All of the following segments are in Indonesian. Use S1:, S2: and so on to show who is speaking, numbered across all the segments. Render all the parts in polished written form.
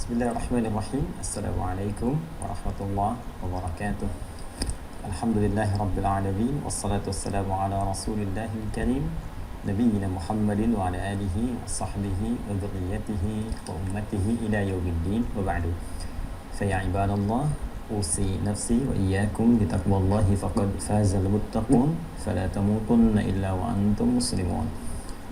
S1: Bismillahirrahmanirrahim. Assalamualaikum warahmatullahi wabarakatuh. Alhamdulillahi rabbil alamin. Wassalatu wassalamu ala rasulillahil karim Nabiyyina Muhammadin wa ala alihi wa sahbihi wa dhurriyyatihi wa ummatihi ila yaumiddin wa ba'du. Faya ibadallah, usi nafsi wa iyyakum bitaqwallahi faqad fazal muttaqun fala tamutunna illa wa antum muslimun.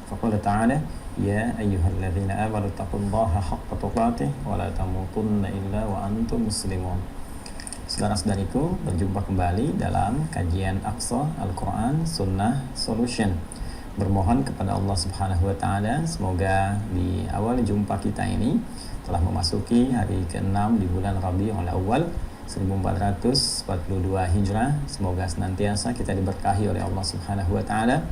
S1: Faqala ta'ala ya ayyuhalladzina amanu taqullaha haqqa tuqatih wa la tamutunna illa wa antum muslimun. Saudara-saudariku, berjumpa kembali dalam kajian Aqsa Al-Quran Sunnah Solution. Bermohon kepada Allah Subhanahu wa Ta'ala, semoga di awal jumpa kita ini telah memasuki hari ke-6 di bulan Rabiul Awal 1442 Hijrah. Semoga senantiasa kita diberkahi oleh Allah Subhanahu wa Ta'ala,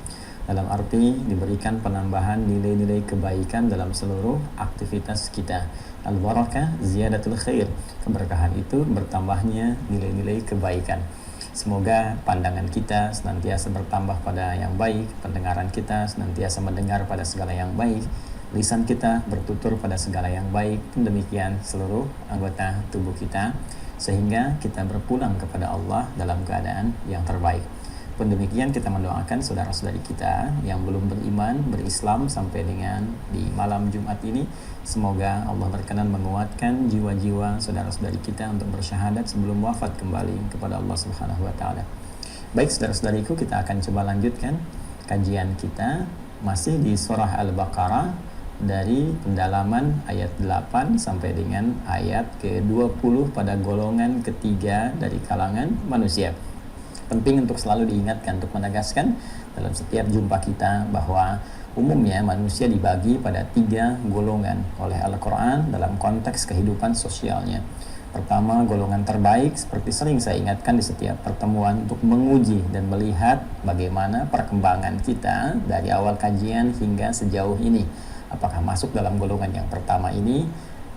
S1: dalam arti diberikan penambahan nilai-nilai kebaikan dalam seluruh aktivitas kita. Al-barakah ziyadatul khair, keberkahan itu bertambahnya nilai-nilai kebaikan. Semoga pandangan kita senantiasa bertambah pada yang baik, pendengaran kita senantiasa mendengar pada segala yang baik, lisan kita bertutur pada segala yang baik, demikian seluruh anggota tubuh kita, sehingga kita berpulang kepada Allah dalam keadaan yang terbaik. Pun demikian kita mendoakan saudara-saudari kita yang belum beriman, berislam sampai dengan di malam Jumat ini, semoga Allah berkenan menguatkan jiwa-jiwa saudara-saudari kita untuk bersyahadat sebelum wafat kembali kepada Allah Subhanahu wa Ta'ala. Baik saudara-saudariku, kita akan coba lanjutkan kajian kita masih di surah Al-Baqarah dari pendalaman ayat 8 sampai dengan ayat ke-20 pada golongan ketiga dari kalangan manusia. Penting untuk selalu diingatkan, untuk menegaskan dalam setiap jumpa kita bahwa umumnya manusia dibagi pada 3 golongan oleh Al-Quran dalam konteks kehidupan sosialnya. Pertama, golongan terbaik, seperti sering saya ingatkan di setiap pertemuan, untuk menguji dan melihat bagaimana perkembangan kita dari awal kajian hingga sejauh ini. Apakah masuk dalam golongan yang pertama ini,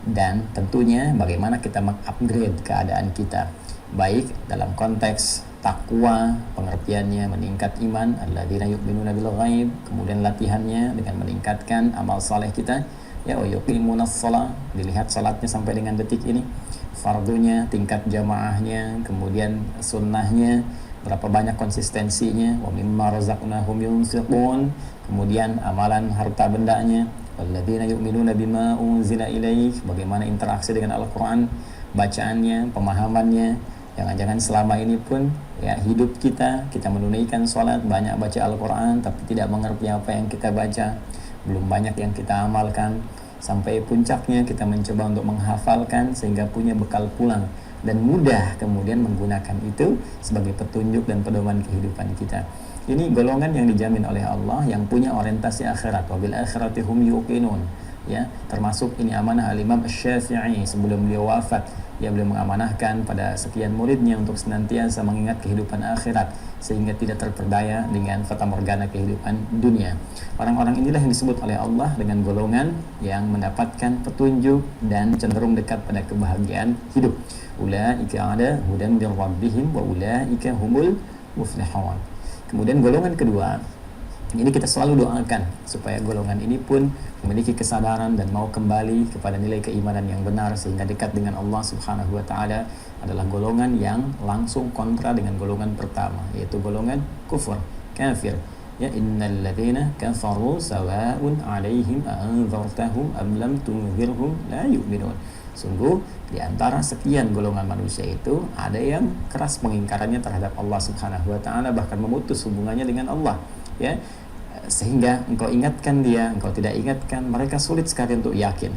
S1: dan tentunya bagaimana kita mengupgrade keadaan kita, baik dalam konteks takwa, pengertiannya meningkat iman, alladzina yu'minuna bil ghaib, kemudian latihannya dengan meningkatkan amal saleh kita, ya wa yuqimunas shalah, dilihat salatnya sampai dengan detik ini, fardunya, tingkat jamaahnya, kemudian sunnahnya, berapa banyak konsistensinya, wa mimma razaqnahum yunfiqun, kemudian amalan harta bendanya, alladzina yu'minuna bima unzila ilaik, bagaimana interaksi dengan Al-Qur'an, bacaannya, pemahamannya. Jangan-jangan selama ini pun ya hidup kita menunaikan sholat, banyak baca Al-Quran, tapi tidak mengerti apa yang kita baca, belum banyak yang kita amalkan. Sampai puncaknya kita mencoba untuk menghafalkan sehingga punya bekal pulang, dan mudah kemudian menggunakan itu sebagai petunjuk dan pedoman kehidupan kita. Ini golongan yang dijamin oleh Allah yang punya orientasi akhirat, wabil akhirati hum yuqinun. Ya, termasuk ini amanah Al-Imam Asy-Syafi'i sebelum beliau wafat. Ia beliau mengamanahkan pada sekian muridnya untuk senantiasa mengingat kehidupan akhirat sehingga tidak terperdaya dengan fatamorgana kehidupan dunia. Orang-orang inilah yang disebut oleh Allah dengan golongan yang mendapatkan petunjuk dan cenderung dekat pada kebahagiaan hidup. Ulaika ala hudan mir rabbihim wa ulaika humul muflihun. Kemudian golongan kedua, ini kita selalu doakan supaya golongan ini pun memiliki kesadaran dan mau kembali kepada nilai keimanan yang benar sehingga dekat dengan Allah Subhanahu wa Ta'ala, adalah golongan yang langsung kontra dengan golongan pertama, yaitu golongan kufur, kafir. Ya, innal ladzina kafaru sawa'un 'alaihim a'anzartahum am lam tunzirhum la yu'minun. Sungguh di antara sekian golongan manusia itu ada yang keras pengingkarannya terhadap Allah Subhanahu wa Ta'ala, bahkan memutus hubungannya dengan Allah. Ya, sehingga engkau ingatkan dia, engkau tidak ingatkan, mereka sulit sekali untuk yakin.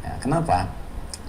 S1: Ya, kenapa?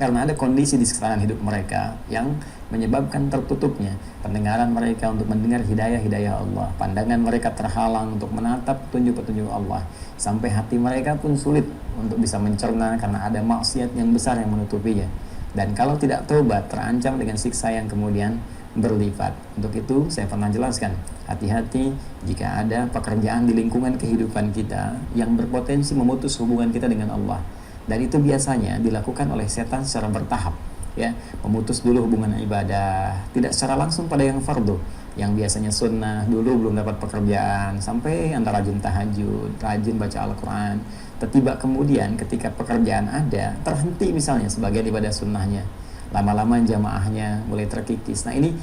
S1: Karena ada kondisi di sekitaran hidup mereka yang menyebabkan tertutupnya pendengaran mereka untuk mendengar hidayah-hidayah Allah. Pandangan mereka terhalang untuk menatap petunjuk-petunjuk Allah, sampai hati mereka pun sulit untuk bisa mencerna karena ada maksiat yang besar yang menutupinya. Dan kalau tidak taubat, terancam dengan siksa yang kemudian berlipat. Untuk itu saya pernah jelaskan, hati-hati jika ada pekerjaan di lingkungan kehidupan kita yang berpotensi memutus hubungan kita dengan Allah. Dan itu biasanya dilakukan oleh setan secara bertahap, ya, memutus dulu hubungan ibadah, tidak secara langsung pada yang fardu, yang biasanya sunnah dulu belum dapat pekerjaan, sampai Anda rajin tahajud, rajin baca Al-Quran, tiba kemudian ketika pekerjaan ada, terhenti misalnya sebagian ibadah sunnahnya, lama-lama jamaahnya mulai terkikis. Nah ini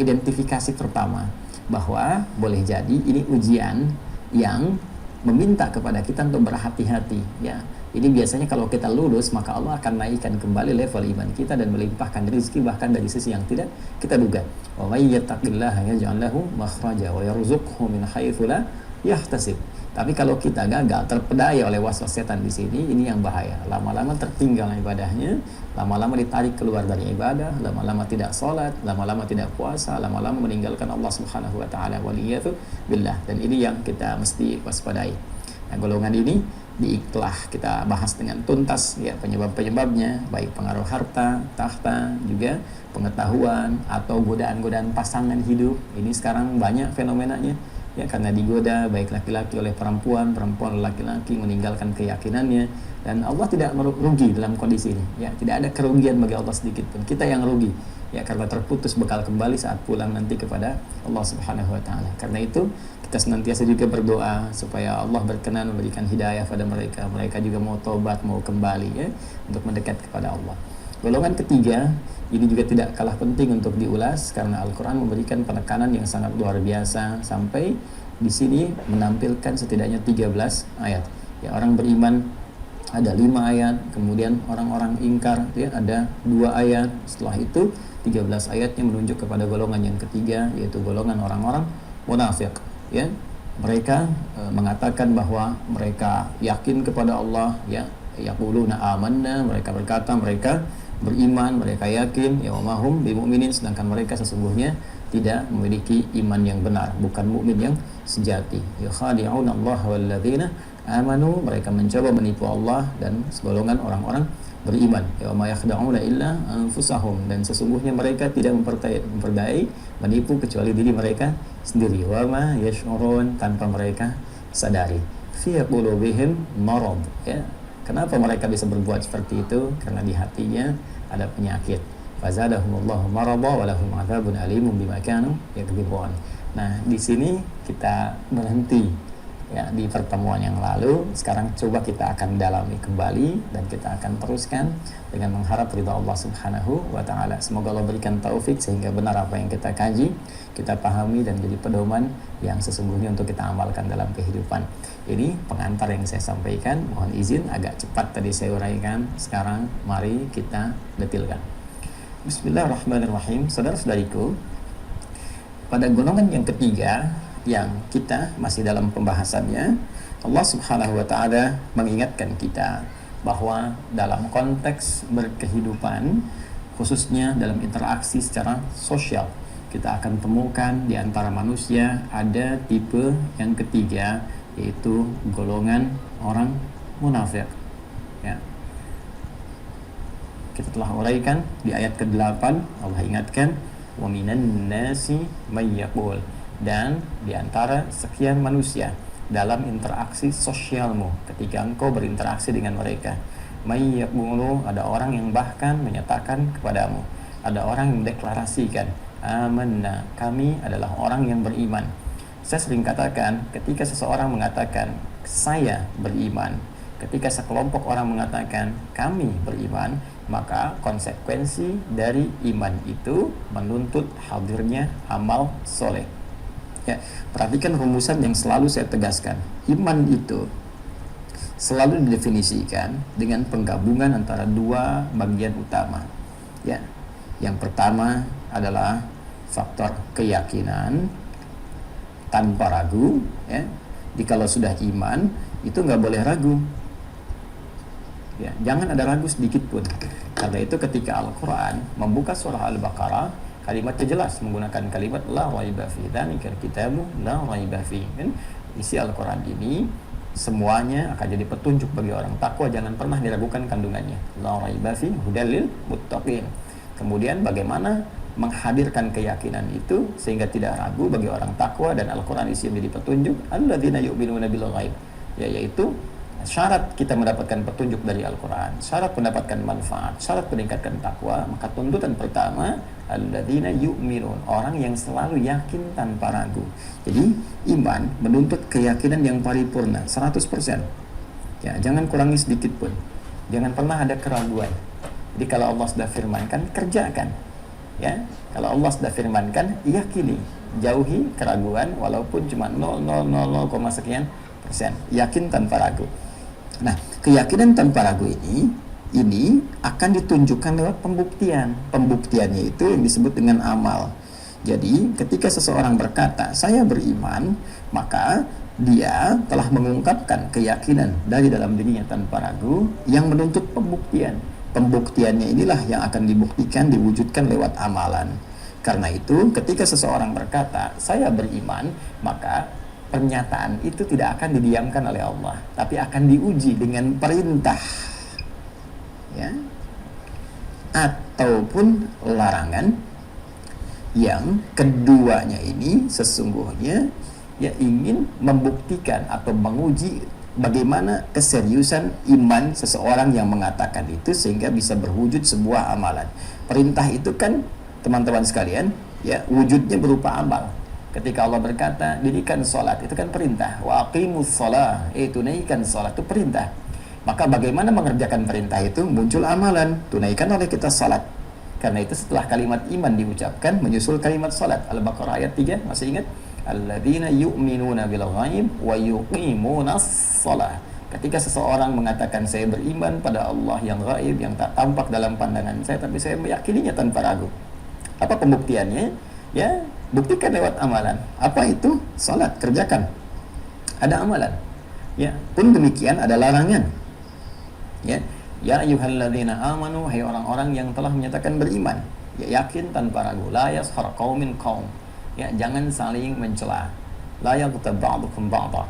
S1: identifikasi pertama bahwa boleh jadi ini ujian yang meminta kepada kita untuk berhati-hati ya. Ini biasanya kalau kita lulus, maka Allah akan naikkan kembali level iman kita dan melimpahkan rezeki bahkan dari sisi yang tidak kita duga. Wa may yattaqillaha yaj'al lahu makhraja wa yarzuqhu min haitsu la yahtasib. Tapi kalau kita gagal, terpedaya oleh waswas setan di sini, ini yang bahaya. Lama-lama tertinggal ibadahnya, lama-lama ditarik keluar dari ibadah, lama-lama tidak sholat, lama-lama tidak puasa, lama-lama meninggalkan Allah Subhanahu wa taala, waliyatu billah. Dan ini yang kita mesti waspadai. Nah, golongan ini telah kita bahas dengan tuntas ya, penyebab-penyebabnya, baik pengaruh harta, tahta, juga pengetahuan atau godaan-godaan pasangan hidup. Ini sekarang banyak fenomenanya ya, karena digoda baik laki-laki oleh perempuan, perempuan oleh laki-laki, meninggalkan keyakinannya, dan Allah tidak merugi dalam kondisi ini ya, tidak ada kerugian bagi Allah sedikit pun. Kita yang rugi ya, karena terputus bekal kembali saat pulang nanti kepada Allah Subhanahu wa taala. Karena itu kita senantiasa juga berdoa supaya Allah berkenan memberikan hidayah pada mereka, mereka juga mau tobat, mau kembali ya, untuk mendekat kepada Allah. Golongan ketiga ini juga tidak kalah penting untuk diulas, karena Al-Quran memberikan penekanan yang sangat luar biasa, sampai di sini menampilkan setidaknya 13 ayat ya. Orang beriman ada 5 ayat, kemudian orang-orang ingkar ya, ada 2 ayat. Setelah itu 13 ayatnya menunjuk kepada golongan yang ketiga, yaitu golongan orang-orang munafik ya. Mereka mengatakan bahwa mereka yakin kepada Allah ya, yaquluna amanna, mereka berkata mereka beriman, mereka yakin ya, wa mahum bimu'minin, sedangkan mereka sesungguhnya tidak memiliki iman yang benar, bukan mukmin yang sejati. Yukhadi'una Allah walladzina amanu, mereka mencoba menipu Allah dan segolongan orang-orang beriman. Ya ma yakhda'una illa anfusahum, dan sesungguhnya mereka tidak memperdayai menipu kecuali diri mereka sendiri. Wa ma yash'urun, tanpa mereka sadari. Fi qulubihim marad ya. Kenapa mereka bisa berbuat seperti itu? Karena di hatinya ada penyakit. Fazadahumullahu marada wa lahum adzabun alimun bima kanu yakdzibun. Nah, di sini kita berhenti ya di pertemuan yang lalu. Sekarang coba kita akan dalami kembali dan kita akan teruskan dengan mengharap ridha Allah Subhanahu wa taala. Semoga Allah berikan taufik sehingga benar apa yang kita kaji, kita pahami dan jadi pedoman yang sesungguhnya untuk kita amalkan dalam kehidupan. Ini pengantar yang saya sampaikan, mohon izin agak cepat tadi saya uraikan. Sekarang mari kita detilkan. Bismillahirrahmanirrahim. Saudara-saudariku, pada golongan yang ketiga yang kita masih dalam pembahasannya, Allah Subhanahu wa taala mengingatkan kita bahwa dalam konteks berkehidupan, khususnya dalam interaksi secara sosial, kita akan temukan di antara manusia ada tipe yang ketiga, yaitu golongan orang munafik ya. Kita telah uraikan di ayat ke-8, Allah ingatkan wa minan nasi may yaqul, dan di antara sekian manusia dalam interaksi sosialmu, ketika engkau berinteraksi dengan mereka, may yaqulu, ada orang yang bahkan menyatakan kepadamu, ada orang yang mendeklarasikan amanna, kami adalah orang yang beriman. Saya sering katakan, ketika seseorang mengatakan saya beriman, ketika sekelompok orang mengatakan kami beriman, maka konsekuensi dari iman itu menuntut hadirnya amal soleh ya. Perhatikan rumusan yang selalu saya tegaskan. Iman itu selalu didefinisikan dengan penggabungan antara dua bagian utama ya. Yang pertama adalah faktor keyakinan tanpa ragu ya. Jikalau sudah iman itu nggak boleh ragu ya, jangan ada ragu sedikit pun. Karena itu ketika Al-Quran membuka surah Al-Baqarah, kalimatnya jelas menggunakan kalimat la raiba fi dzalikal kitabu la raiba fi. Isi Al-Quran ini semuanya akan jadi petunjuk bagi orang takwa, jangan pernah diragukan kandungannya. La raiba fi hudal lil muttaqin. Kemudian bagaimana menghadirkan keyakinan itu sehingga tidak ragu bagi orang takwa, dan Al-Quran isi menjadi petunjuk alladzina yu'minuna bil ghaib ya, yaitu Syarat kita mendapatkan petunjuk dari Al-Quran, syarat mendapatkan manfaat, syarat meningkatkan takwa, maka tuntutan pertama alladzina yu'minun, orang yang selalu yakin tanpa ragu. Jadi iman menuntut keyakinan yang paripurna 100%. Ya, jangan kurangi sedikit pun. Jangan pernah ada keraguan. Jadi kalau Allah sudah firmankan, kerjakan. Ya, kalau Allah sudah firmankan, yakini, jauhi keraguan walaupun cuma 0,000 sekian persen. Yakin tanpa ragu. Nah, keyakinan tanpa ragu ini akan ditunjukkan lewat pembuktian. Pembuktiannya itu yang disebut dengan amal. Jadi, ketika seseorang berkata, saya beriman, maka dia telah mengungkapkan keyakinan dari dalam dirinya tanpa ragu yang menuntut pembuktian. Pembuktiannya inilah yang akan dibuktikan, diwujudkan lewat amalan. Karena itu, ketika seseorang berkata, saya beriman, maka pernyataan itu tidak akan didiamkan oleh Allah, tapi akan diuji dengan perintah, ya, ataupun larangan, yang keduanya ini sesungguhnya ya ingin membuktikan atau menguji bagaimana keseriusan iman seseorang yang mengatakan itu sehingga bisa berwujud sebuah amalan. Perintah itu kan teman-teman sekalian, ya, wujudnya berupa amal. Ketika Allah berkata, dirikan sholat, itu kan perintah. Wa aqimus sholah, tunaikan sholat, itu perintah. Maka bagaimana mengerjakan perintah itu? Muncul amalan, tunaikan oleh kita sholat. Karena itu setelah kalimat iman diucapkan, menyusul kalimat sholat. Al-Baqarah ayat 3, masih ingat? Alladzina yu'minuna bil ghaib wa yuqimunas sholah. Ketika seseorang mengatakan, saya beriman pada Allah yang gaib, yang tak tampak dalam pandangan saya, tapi saya meyakininya tanpa ragu. Apa pembuktiannya? Ya, buktikan lewat amalan. Apa itu? Salat, kerjakan. Ada amalan. Ya, pun demikian ada larangan. Ya, ya ayyuhalladzina amanu, hai orang-orang yang telah menyatakan beriman. Ya, yakin tanpa ragu. La yaskhar qaumin qaum. Ya, jangan saling mencela. La yaghtab ba'dukum ba'dha.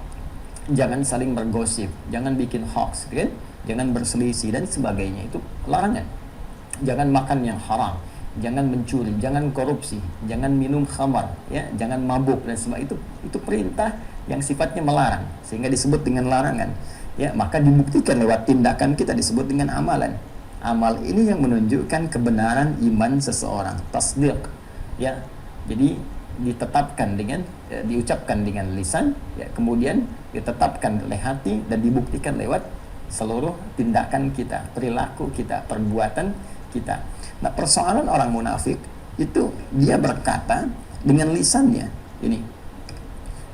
S1: Jangan saling bergosip, jangan bikin hoax, kan? Jangan berselisih dan sebagainya. Itu larangan. Jangan makan yang haram. Jangan mencuri, jangan korupsi, jangan minum khamar, ya, jangan mabuk dan sebagainya. Itu perintah yang sifatnya melarang, sehingga disebut dengan larangan. Ya, maka dibuktikan lewat tindakan kita disebut dengan amalan. Amal ini yang menunjukkan kebenaran iman seseorang, tasdiq. Ya, jadi ditetapkan dengan diucapkan dengan lisan, ya, kemudian ditetapkan oleh hati dan dibuktikan lewat seluruh tindakan kita, perilaku kita, perbuatan kita. Nah, persoalan orang munafik itu dia berkata dengan lisannya. Ini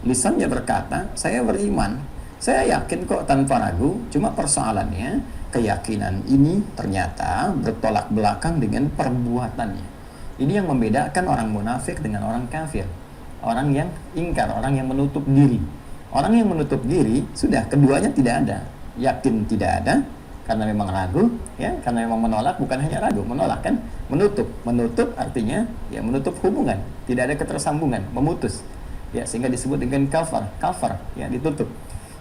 S1: lisannya berkata, saya beriman, saya yakin kok tanpa ragu. Cuma persoalannya keyakinan ini ternyata bertolak belakang dengan perbuatannya. Ini yang membedakan orang munafik dengan orang kafir. Orang yang ingkar, orang yang menutup diri. Orang yang menutup diri sudah keduanya tidak ada. Yakin tidak ada karena memang ragu, ya, karena memang menolak, bukan hanya ragu, menolak kan, menutup artinya ya menutup hubungan, tidak ada ketersambungan, memutus, ya, sehingga disebut dengan kafar, ya, ditutup.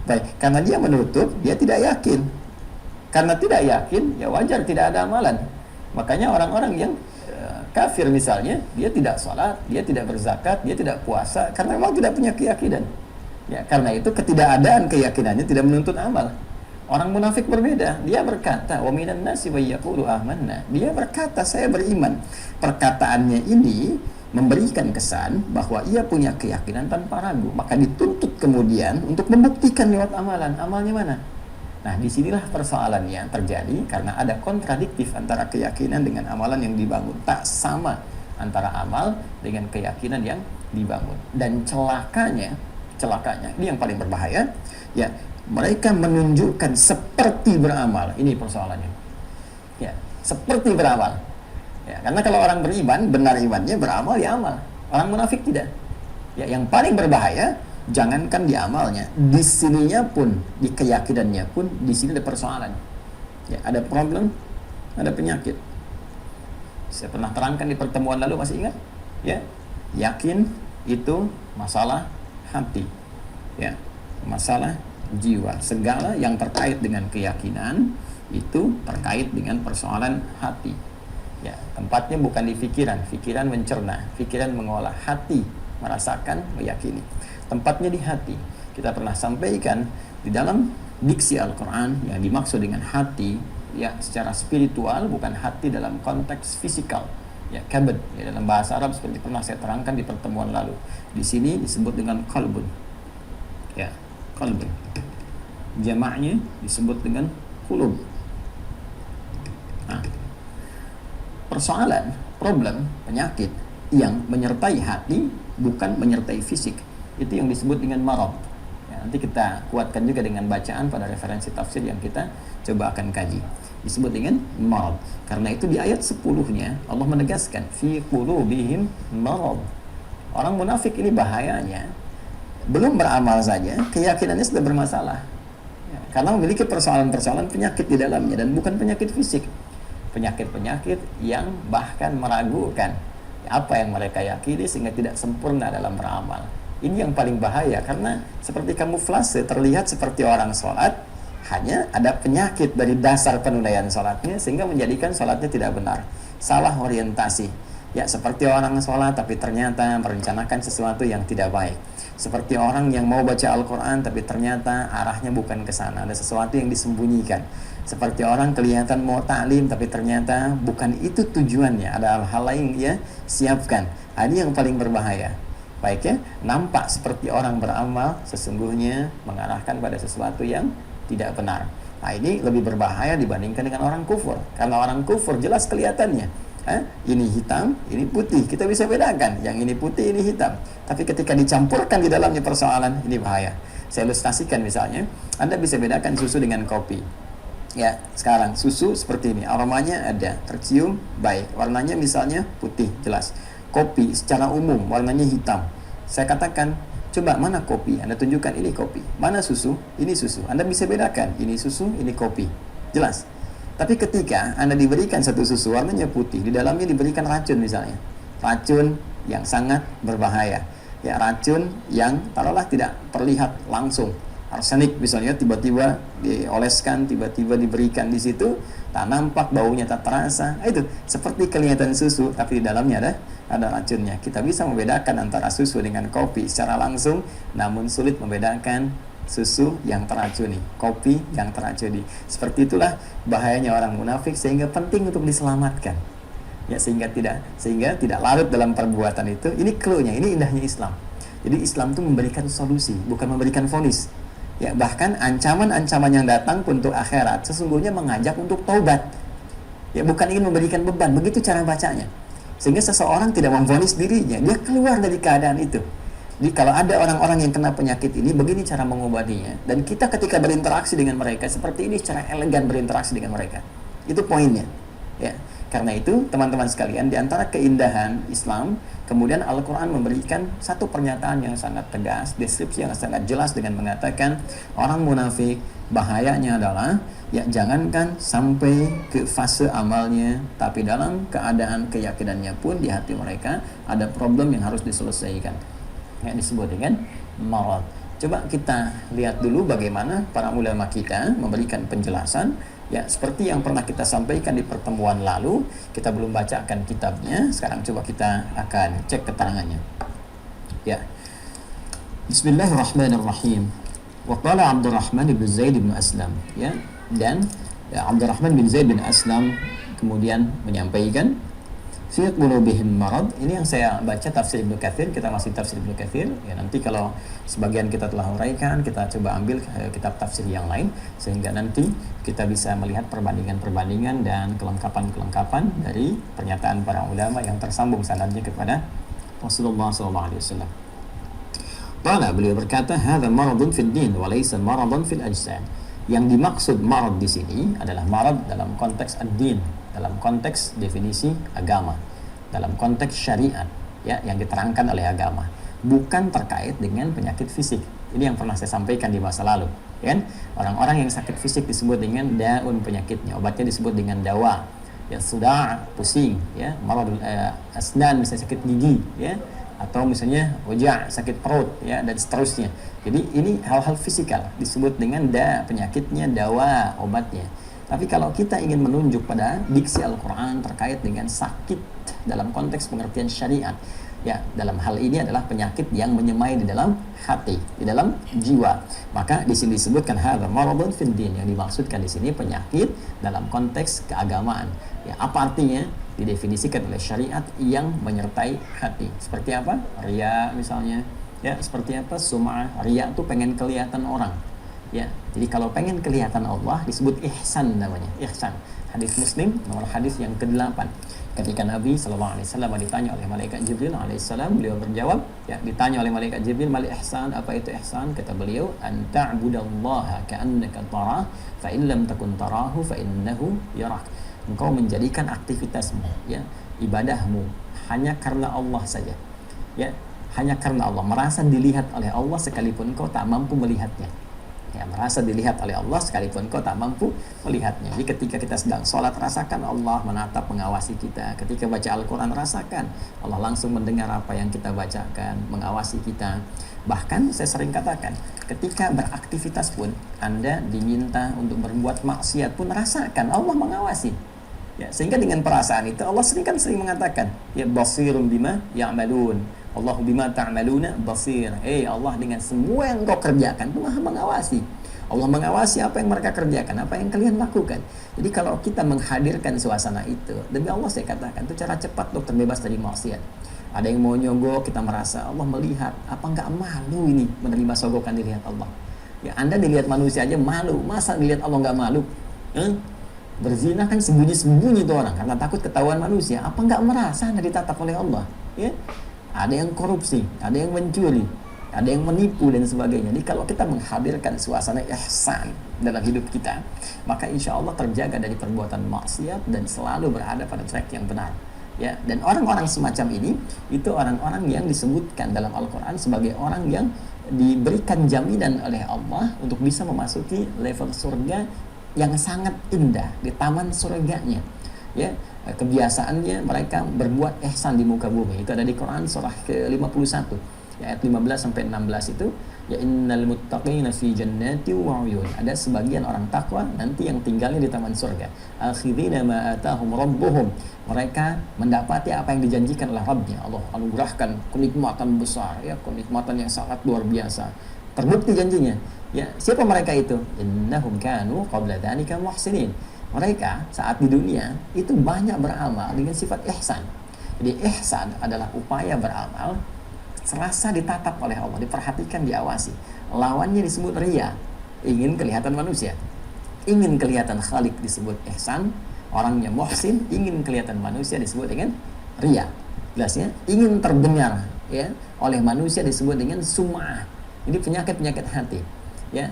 S1: Baik, karena dia menutup, dia tidak yakin, karena tidak yakin, ya wajar tidak ada amalan. Makanya orang-orang yang kafir misalnya, dia tidak sholat, dia tidak berzakat, dia tidak puasa, karena memang tidak punya keyakinan, ya, karena itu ketidakadaan keyakinannya tidak menuntut amal. Orang munafik berbeda. Dia berkata, wa minan nasi wa yaqulu amanna. Dia berkata, saya beriman. Perkataannya ini memberikan kesan bahwa ia punya keyakinan tanpa ragu. Maka dituntut kemudian untuk membuktikan lewat amalan. Amalnya mana? Nah, disinilah persoalannya terjadi karena ada kontradiktif antara keyakinan dengan amalan yang dibangun. Tak sama antara amal dengan keyakinan yang dibangun. Dan celakanya, ini yang paling berbahaya, ya, mereka menunjukkan seperti beramal. Ini persoalannya. Ya, seperti beramal. Ya, karena kalau orang beriman, benar imannya, beramal ya amal. Orang munafik tidak. Ya, yang paling berbahaya, jangankan di amalnya, di sininya pun, di keyakinannya pun, di sini ada persoalan. Ya, ada problem, ada penyakit. Saya pernah terangkan di pertemuan lalu, masih ingat? Ya, yakin itu masalah hati. Ya, masalah jiwa. Segala yang terkait dengan keyakinan itu terkait dengan persoalan hati. Ya, tempatnya bukan di pikiran. Pikiran mencerna, pikiran mengolah, hati merasakan, meyakini. Tempatnya di hati. Kita pernah sampaikan di dalam diksi Al-Quran yang dimaksud dengan hati ya secara spiritual, bukan hati dalam konteks fisikal. Ya, kabad ya, dalam bahasa Arab seperti pernah saya terangkan di pertemuan lalu. Di sini disebut dengan qalbun. Ya, qalbun. Jamaknya disebut dengan qulub. Nah, persoalan, problem, penyakit yang menyertai hati bukan menyertai fisik. Itu yang disebut dengan marad. Ya, nanti kita kuatkan juga dengan bacaan pada referensi tafsir yang kita coba akan kaji. Disebut dengan marad. Karena itu di ayat 10-nya Allah menegaskan fi qulubihim marad. Orang munafik ini bahayanya belum beramal saja keyakinannya sudah bermasalah. Ya, karena memiliki persoalan-persoalan penyakit di dalamnya dan bukan penyakit fisik. Penyakit-penyakit yang bahkan meragukan apa yang mereka yakini sehingga tidak sempurna dalam beramal. Ini yang paling bahaya karena seperti kamuflase, terlihat seperti orang sholat, hanya ada penyakit dari dasar penunaian sholatnya sehingga menjadikan sholatnya tidak benar, salah orientasi. Ya, seperti orang sholat tapi ternyata merencanakan sesuatu yang tidak baik. Seperti orang yang mau baca Al-Quran tapi ternyata arahnya bukan ke sana, ada sesuatu yang disembunyikan. Seperti orang kelihatan mau ta'lim tapi ternyata bukan itu tujuannya, ada hal lain ya siapkan. Ini yang paling berbahaya. Baik ya, nampak seperti orang beramal, sesungguhnya mengarahkan pada sesuatu yang tidak benar. Nah, ini lebih berbahaya dibandingkan dengan orang kufur. Karena orang kufur jelas kelihatannya, ini hitam, ini putih, kita bisa bedakan, yang ini putih, ini hitam. Tapi ketika dicampurkan di dalamnya persoalan, ini bahaya. Saya ilustrasikan misalnya, Anda bisa bedakan susu dengan kopi. Ya, sekarang susu seperti ini, aromanya ada, tercium baik, warnanya misalnya putih, jelas. Kopi secara umum warnanya hitam. Saya katakan, coba mana kopi? Anda tunjukkan ini kopi. Mana susu? Ini susu. Anda bisa bedakan, ini susu, ini kopi. Jelas. Tapi ketika Anda diberikan satu susu warnanya putih, di dalamnya diberikan racun misalnya. Racun yang sangat berbahaya. Ya, racun yang taruhlah tidak terlihat langsung. Arsenik misalnya tiba-tiba dioleskan, tiba-tiba diberikan di situ, tak nampak, baunya tak terasa. Itu seperti kelihatan susu tapi di dalamnya ada racunnya. Kita bisa membedakan antara susu dengan kopi secara langsung, namun sulit membedakan susu yang teracuni, kopi yang teracuni. Seperti itulah bahayanya orang munafik, sehingga penting untuk diselamatkan. Ya, sehingga tidak larut dalam perbuatan itu. Ini clue-nya, ini indahnya Islam. Jadi Islam itu memberikan solusi, bukan memberikan vonis. Ya, bahkan ancaman-ancaman yang datang untuk akhirat sesungguhnya mengajak untuk taubat. Ya, bukan ingin memberikan beban. Begitu cara bacanya. Sehingga seseorang tidak memvonis dirinya, dia keluar dari keadaan itu. Jadi kalau ada orang-orang yang kena penyakit ini, begini cara mengobatinya. Dan kita ketika berinteraksi dengan mereka, seperti ini secara elegan berinteraksi dengan mereka. Itu poinnya. Ya. Karena itu, teman-teman sekalian, di antara keindahan Islam, kemudian Al-Quran memberikan satu pernyataan yang sangat tegas, deskripsi yang sangat jelas dengan mengatakan, orang munafik bahayanya adalah, ya jangankan sampai ke fase amalnya, tapi dalam keadaan keyakinannya pun di hati mereka ada problem yang harus diselesaikan. Yang disebut dengan marad. Coba kita lihat dulu bagaimana para ulama kita memberikan penjelasan. Ya, seperti yang pernah kita sampaikan di pertemuan lalu, kita belum bacakan kitabnya. Sekarang coba kita akan cek keterangannya. Ya. Bismillahirrahmanirrahim. Wa qala Abdurrahman bin Zaid bin Aslam, ya. Dan Abdurrahman bin Zaid bin Aslam kemudian menyampaikan fi qulubihim marad. Ini yang saya baca tafsir Ibnu Katsir, kita masih tafsir Ibnu Katsir. Ya, nanti kalau sebagian kita telah uraikan, kita coba ambil kitab tafsir yang lain sehingga nanti kita bisa melihat perbandingan-perbandingan dan kelengkapan-kelengkapan dari pernyataan para ulama yang tersambung sanadnya kepada Rasulullah SAW. Beliau berkata, "Hadza maradun fid din wa laysa maradun fil ajsad." Yang dimaksud marad di sini adalah marad dalam konteks ad-din, dalam konteks definisi agama, dalam konteks syariat, ya, yang diterangkan oleh agama, bukan terkait dengan penyakit fisik. Ini yang pernah saya sampaikan di masa lalu, ya kan? Orang-orang yang sakit fisik disebut dengan daun penyakitnya, obatnya disebut dengan dawa. Ya, sudah pusing, ya, maradul asnan, misalnya sakit gigi, ya, atau misalnya wajah, sakit perut, ya, dan seterusnya. Jadi ini hal-hal fisikal disebut dengan penyakitnya, dawa, obatnya. Tapi kalau kita ingin menunjuk pada diksi Al-Quran terkait dengan sakit dalam konteks pengertian syariat, Ya, dalam hal ini adalah penyakit yang menyemai di dalam hati, di dalam jiwa. Maka di sini disebutkan hadza maradun fid din, yang dimaksudkan di sini penyakit dalam konteks keagamaan. Ya, apa artinya? Didefinisikan oleh syariat yang menyertai hati. Seperti apa? Riya misalnya. Ya, seperti apa? Sum'ah. Riya itu pengen kelihatan orang. Ya, jadi kalau pengen kelihatan Allah disebut ihsan namanya, ihsan. Hadis Muslim nomor hadis yang ke-8. Ketika Nabi SAW ditanya oleh malaikat Jibril alaihissalam, beliau berjawab, ya, ditanya oleh malaikat Jibril, mal ihsan, apa itu ihsan? Kata beliau, an ta'budallaha ka'annaka tarah, fa in lam takun tarahu fa innahu yarak. Engkau menjadikan aktivitasmu, ya, ibadahmu hanya karena Allah saja. Ya, hanya karena Allah, merasa dilihat oleh Allah sekalipun engkau tak mampu melihatnya. Ya, merasa dilihat oleh Allah sekalipun kau tak mampu melihatnya. Jadi ketika kita sedang sholat, rasakan Allah menatap, mengawasi kita. Ketika baca Al-Quran, rasakan Allah langsung mendengar apa yang kita bacakan, mengawasi kita. Bahkan saya sering katakan, ketika beraktivitas pun Anda diminta untuk berbuat maksiat pun, rasakan Allah mengawasi. Ya, sehingga dengan perasaan itu Allah sering mengatakan, ya basirum bima ya'malun. Allahu bima ta'maluna basir. Allah dengan semua yang kau kerjakan itu Maha mengawasi. Allah mengawasi apa yang mereka kerjakan, apa yang kalian lakukan. Jadi kalau kita menghadirkan suasana itu, demi Allah saya katakan, itu cara cepat untuk terbebas dari maksiat. Ada yang mau nyogok, kita merasa Allah melihat, apa enggak malu ini menerima sogokan dilihat Allah? Ya, Anda dilihat manusia aja malu, masa dilihat Allah enggak malu? Berzina kan sembunyi-sembunyi itu orang karena takut ketahuan manusia. Apa enggak merasa Anda ditatap oleh Allah? Ya. Ada yang korupsi, ada yang mencuri, ada yang menipu dan sebagainya. Jadi kalau kita menghadirkan suasana ihsan dalam hidup kita, maka insya Allah terjaga dari perbuatan maksiat dan selalu berada pada track yang benar. Ya, dan orang-orang semacam ini itu orang-orang yang disebutkan dalam Al-Quran sebagai orang yang diberikan jaminan oleh Allah untuk bisa memasuki level surga yang sangat indah di taman surganya. Ya, kebiasaannya mereka berbuat ihsan di muka bumi. Itu ada di Quran surah ke-51 ya, ayat 15 sampai 16 itu, ya innal muttaqina fi jannati wa uyun. Ada sebagian orang takwa nanti yang tinggalnya di taman surga. Akhirina ma atahum rabbuhum. Mereka mendapati apa yang dijanjikan oleh Rabbnya. Allah anugerahkan kenikmatan besar, ya, kenikmatan yang sangat luar biasa. Terbukti janjinya. Ya, siapa mereka itu? Innahum kanu qabla dzalika muhsinin. Mereka saat di dunia itu banyak beramal dengan sifat ihsan. Jadi ihsan adalah upaya beramal serasa ditatap oleh Allah, diperhatikan, diawasi. Lawannya disebut riya, ingin kelihatan manusia. Ingin kelihatan Khalik disebut ihsan, orangnya muhsin, ingin kelihatan manusia disebut dengan riya. Jelasnya, ingin terdengar ya oleh manusia disebut dengan sum'ah. Ini penyakit-penyakit hati. Ya,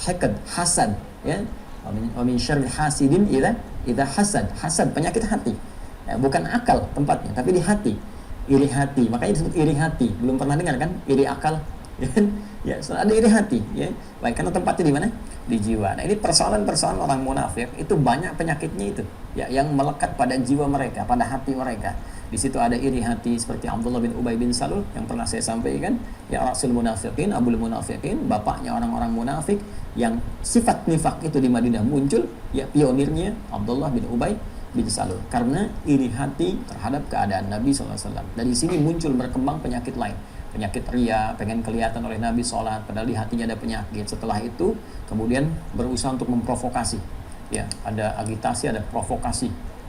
S1: hakad, hasad, ya. Wa min syarri hasidin idza hasad. Hasad penyakit hati. Ya, bukan akal tempatnya, tapi di hati. Iri hati. Makanya disebut iri hati. Belum pernah dengar kan? Iri akal. Ya, ada iri hati, ya. Baik, karena tempatnya di mana? Di jiwa. Nah, ini persoalan-persoalan orang munafik itu banyak penyakitnya itu, ya, yang melekat pada jiwa mereka, pada hati mereka. Di situ ada iri hati seperti Abdullah bin Ubay bin Salul yang pernah saya sampaikan, ya, Rasul Munafiqin, Abul Munafiqin, bapaknya orang-orang munafik yang sifat nifak itu di Madinah muncul, ya, pionirnya Abdullah bin Ubay bin Salul karena iri hati terhadap keadaan Nabi SAW. Dari sini muncul berkembang penyakit lain, penyakit riya, pengen kelihatan oleh Nabi sholat padahal di hatinya ada penyakit. Setelah itu kemudian berusaha untuk memprovokasi, ya, ada agitasi, ada provokasi.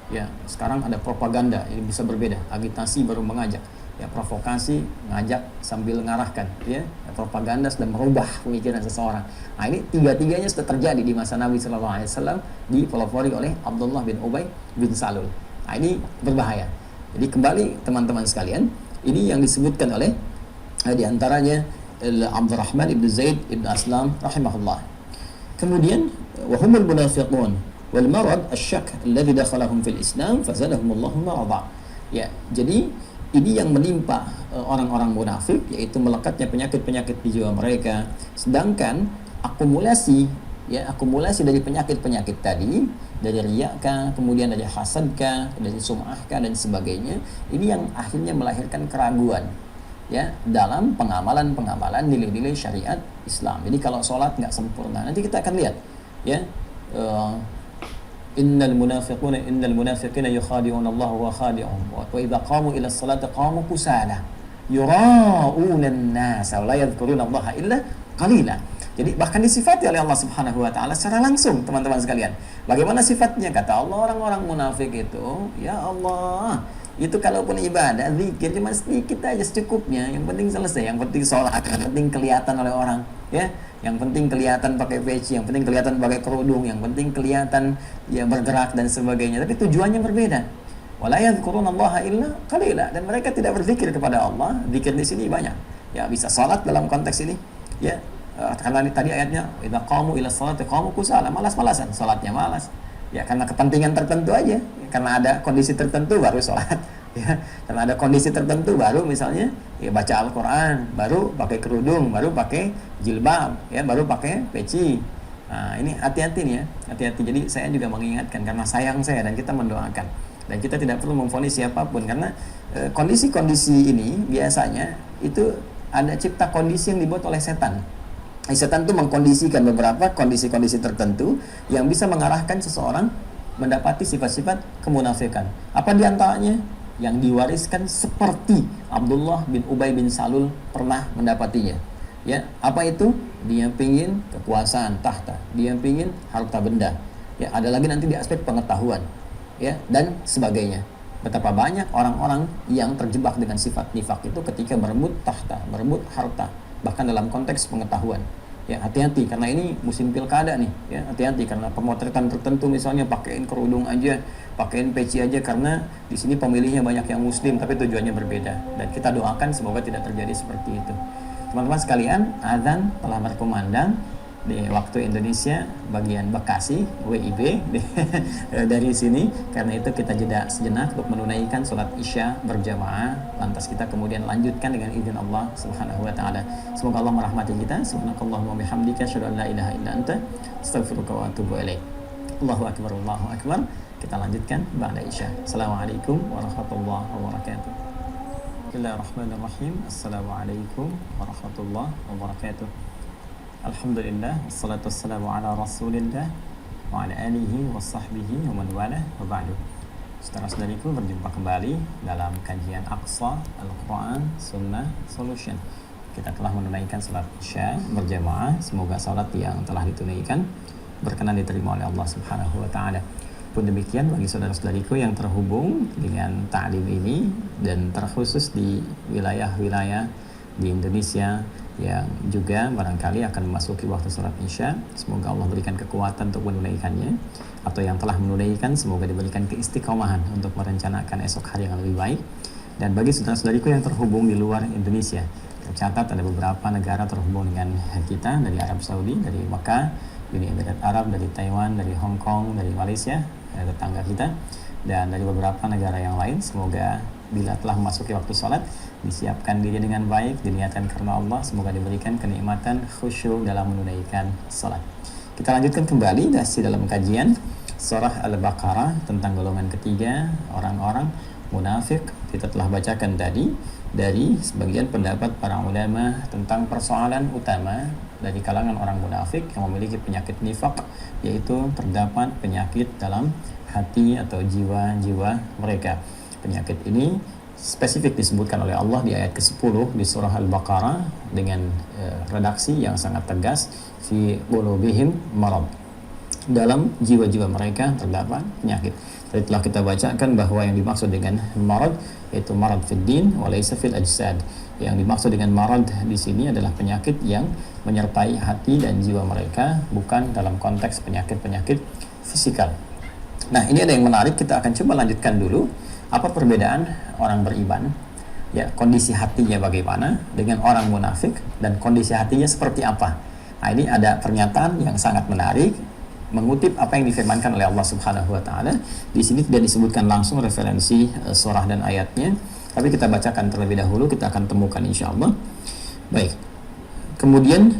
S1: Ya, sekarang ada propaganda, ini bisa berbeda. Agitasi baru mengajak, ya, provokasi ngajak sambil ngarahkan, ya. Propaganda sudah merubah pemikiran seseorang. Nah, ini tiga-tiganya sudah terjadi di masa Nabi SAW, dipelopori oleh Abdullah bin Ubay bin Salul. Nah, ini berbahaya. Jadi kembali teman-teman sekalian, ini yang disebutkan oleh di antaranya Abdurrahman ibn Zaid ibn Aslam rahimahullah. Kemudian wahumul munafiqun wal marad asyak alladhi dakhalahum fil Islam fazadahumullahu marada. Ya, jadi ini yang menimpa orang-orang munafik, yaitu melekatnya penyakit-penyakit di jiwa mereka. Sedangkan akumulasi dari penyakit-penyakit tadi, dari riyakah, kemudian dari hasadkah, dari sum'ahkah dan sebagainya, ini yang akhirnya melahirkan keraguan, ya, dalam pengamalan nilai-nilai syariat Islam. Jadi kalau sholat nggak sempurna, nanti kita akan lihat, ya, innal munafiqina yukhadi'una Allah wa khadi'uhum wa idza qamu ila as-salati qamu kusala yura'una an-nasa wa la yadhkuruna Allah illa qalila. Jadi bahkan disifati oleh Allah Subhanahu wa taala secara langsung, teman-teman sekalian. Bagaimana sifatnya? Kata Allah, orang-orang munafik itu, ya Allah, itu kalaupun ibadah, zikir cuma sedikit aja secukupnya, yang penting selesai, yang penting sholat, yang penting kelihatan oleh orang, ya, yang penting kelihatan pakai peci, yang penting kelihatan pakai kerudung, yang penting kelihatan ya bergerak dan sebagainya. Tapi tujuannya berbeda. Wala yadhkurunallaha illa qalila, dan mereka tidak berzikir kepada Allah. Zikir di sini banyak. Ya, bisa salat dalam konteks ini. Ya, karena tadi ayatnya idza qamu ila sholati qamu kusala, malas-malasan, salatnya malas. Ya, karena kepentingan tertentu aja. Karena ada kondisi tertentu baru salat. Ya, karena ada kondisi tertentu baru misalnya ya baca Al-Qur'an, baru pakai kerudung, baru pakai jilbab, ya, baru pakai peci. Nah, ini hati-hati nih ya, hati-hati. Jadi saya juga mengingatkan karena sayang saya dan kita mendoakan. Dan kita tidak perlu memvonis siapapun karena kondisi-kondisi ini biasanya itu ada cipta kondisi yang dibuat oleh setan. Setan itu mengkondisikan beberapa kondisi-kondisi tertentu yang bisa mengarahkan seseorang mendapati sifat-sifat kemunafikan. Apa diantaranya? Yang diwariskan seperti Abdullah bin Ubay bin Salul pernah mendapatinya. Ya, apa itu? Dia pingin kekuasaan tahta, dia pingin harta benda. Ya, ada lagi nanti di aspek pengetahuan, ya, dan sebagainya. Betapa banyak orang-orang yang terjebak dengan sifat nifak itu ketika merebut tahta, merebut harta, bahkan dalam konteks pengetahuan. Ya, hati-hati karena ini musim pilkada nih, ya, hati-hati karena pemotretan tertentu misalnya pakaiin kerudung aja, pakaiin peci aja karena di sini pemilihnya banyak yang muslim tapi tujuannya berbeda, dan kita doakan semoga tidak terjadi seperti itu. Teman-teman sekalian, azan telah berkumandang di waktu Indonesia bagian Bekasi, WIB dari sini. Karena itu kita jeda sejenak untuk menunaikan sholat Isya berjamaah. Lantas kita kemudian lanjutkan dengan izin Allah Subhanahu wa taala. Semoga Allah merahmati kita. Subhanakallahumma bihamdika asyhadu an la ilaha illa anta astaghfiruka wa atubu ilaik. Allahu akbar, Allahu akbar. Kita lanjutkan ba'da Isya. Assalamualaikum warahmatullahi wabarakatuh. Bismillahirrahmanirrahim. Assalamualaikum warahmatullahi wabarakatuh. Alhamdulillah, wassalatu wassalamu ala rasulillah wa ala alihi wa sahbihi wa man walah wa ba'du. Saudara-saudariku, berjumpa kembali dalam kajian Aqsa Al-Quran Sunnah Solution. Kita telah menunaikan salat Isya berjamaah. Semoga salat yang telah ditunaikan berkenan diterima oleh Allah Subhanahu wa taala. Pun demikian bagi saudara-saudariku yang terhubung dengan ta'lim ini dan terkhusus di wilayah-wilayah di Indonesia yang juga barangkali akan memasuki waktu salat Isya. Semoga Allah berikan kekuatan untuk menunaikannya, atau yang telah menunaikan semoga diberikan keistiqomahan untuk merencanakan esok hari yang lebih baik. Dan bagi saudara-saudariku yang terhubung di luar Indonesia, tercatat ada beberapa negara terhubung dengan kita, dari Arab Saudi, dari Mekah, Uni Emirat Arab, dari Taiwan, dari Hong Kong, dari Malaysia, tetangga kita, dan dari beberapa negara yang lain. Semoga bila telah memasuki waktu salat disiapkan diri dengan baik, diniatkan karena Allah, semoga diberikan kenikmatan khusyuk dalam menunaikan salat. Kita lanjutkan kembali masih dalam kajian surah Al-Baqarah tentang golongan ketiga, orang-orang munafik. Kita telah bacakan tadi dari sebagian pendapat para ulama tentang persoalan utama dari kalangan orang munafik yang memiliki penyakit nifak, yaitu terdapat penyakit dalam hati atau jiwa-jiwa mereka. Penyakit ini spesifik disebutkan oleh Allah di ayat ke-10 di surah Al-Baqarah dengan redaksi yang sangat tegas, fi qulubihim marad. Dalam jiwa-jiwa mereka terdapat penyakit. Tadi telah kita bacakan bahwa yang dimaksud dengan marad yaitu marad fid din wa laysa fil ajsad. Yang dimaksud dengan marad di sini adalah penyakit yang menyertai hati dan jiwa mereka, bukan dalam konteks penyakit-penyakit fisikal. Nah, ini ada yang menarik, kita akan coba lanjutkan dulu. Apa perbedaan orang beriman? Ya, kondisi hatinya bagaimana dengan orang munafik, dan kondisi hatinya seperti apa? Nah, ini ada pernyataan yang sangat menarik mengutip apa yang difirmankan oleh Allah Subhanahu wa taala. Di sini tidak disebutkan langsung referensi surah dan ayatnya, tapi kita bacakan terlebih dahulu, kita akan temukan insyaallah. Baik. Kemudian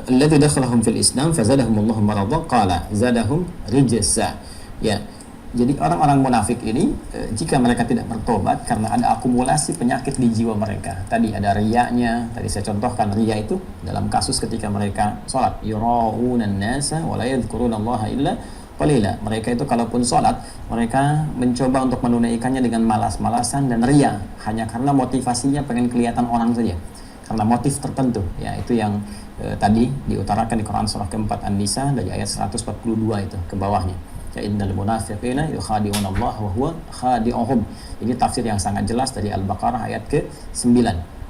S1: alladzi dakhalahum fil Islam fazadahumullahu maradha qala zadahum rijsa. Ya. Jadi orang-orang munafik ini jika mereka tidak bertobat karena ada akumulasi penyakit di jiwa mereka. Tadi ada riyanya, tadi saya contohkan riya itu dalam kasus ketika mereka sholat, yura'unan nasa wa la yadhkurunallaha illa qalila. Mereka itu kalaupun sholat, mereka mencoba untuk menunaikannya dengan malas-malasan dan ria, hanya karena motivasinya pengen kelihatan orang saja, karena motif tertentu. Ya, itu yang tadi diutarakan di Quran surah keempat An-Nisa dari ayat 142 itu ke bawahnya. Ya, innal munafiqina yukhadi'una Allah wa huwa khadi'uhum. Ini tafsir yang sangat jelas dari Al-Baqarah ayat ke-9.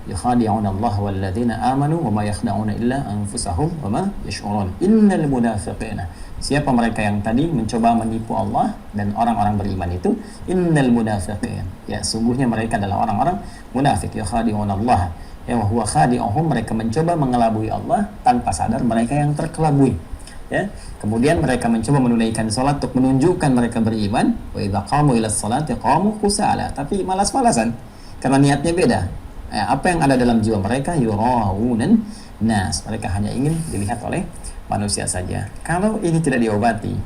S1: Yukhadi'una Allah walladzina amanu wa ma yakhda'una illa anfusahum wa ma yash'urun. Innal munafiqina. Siapa mereka yang tadi mencoba menipu Allah dan orang-orang beriman itu? Innal munafiqin. Ya, sungguhnya mereka adalah orang-orang munafik. Yukhadi'una Allah ya wa huwa khadi'uhum. Mereka mencoba mengelabui Allah tanpa sadar mereka yang terkelabui. Ya, kemudian mereka mencoba menunaikan salat untuk menunjukkan mereka beriman. Wa idza qamu ila sholati qamu kusala, tapi malas-malasan karena niatnya beda. Apa yang ada dalam jiwa mereka? Yurawunan nas, mereka hanya ingin dilihat oleh manusia saja. Kalau ini tidak diobati,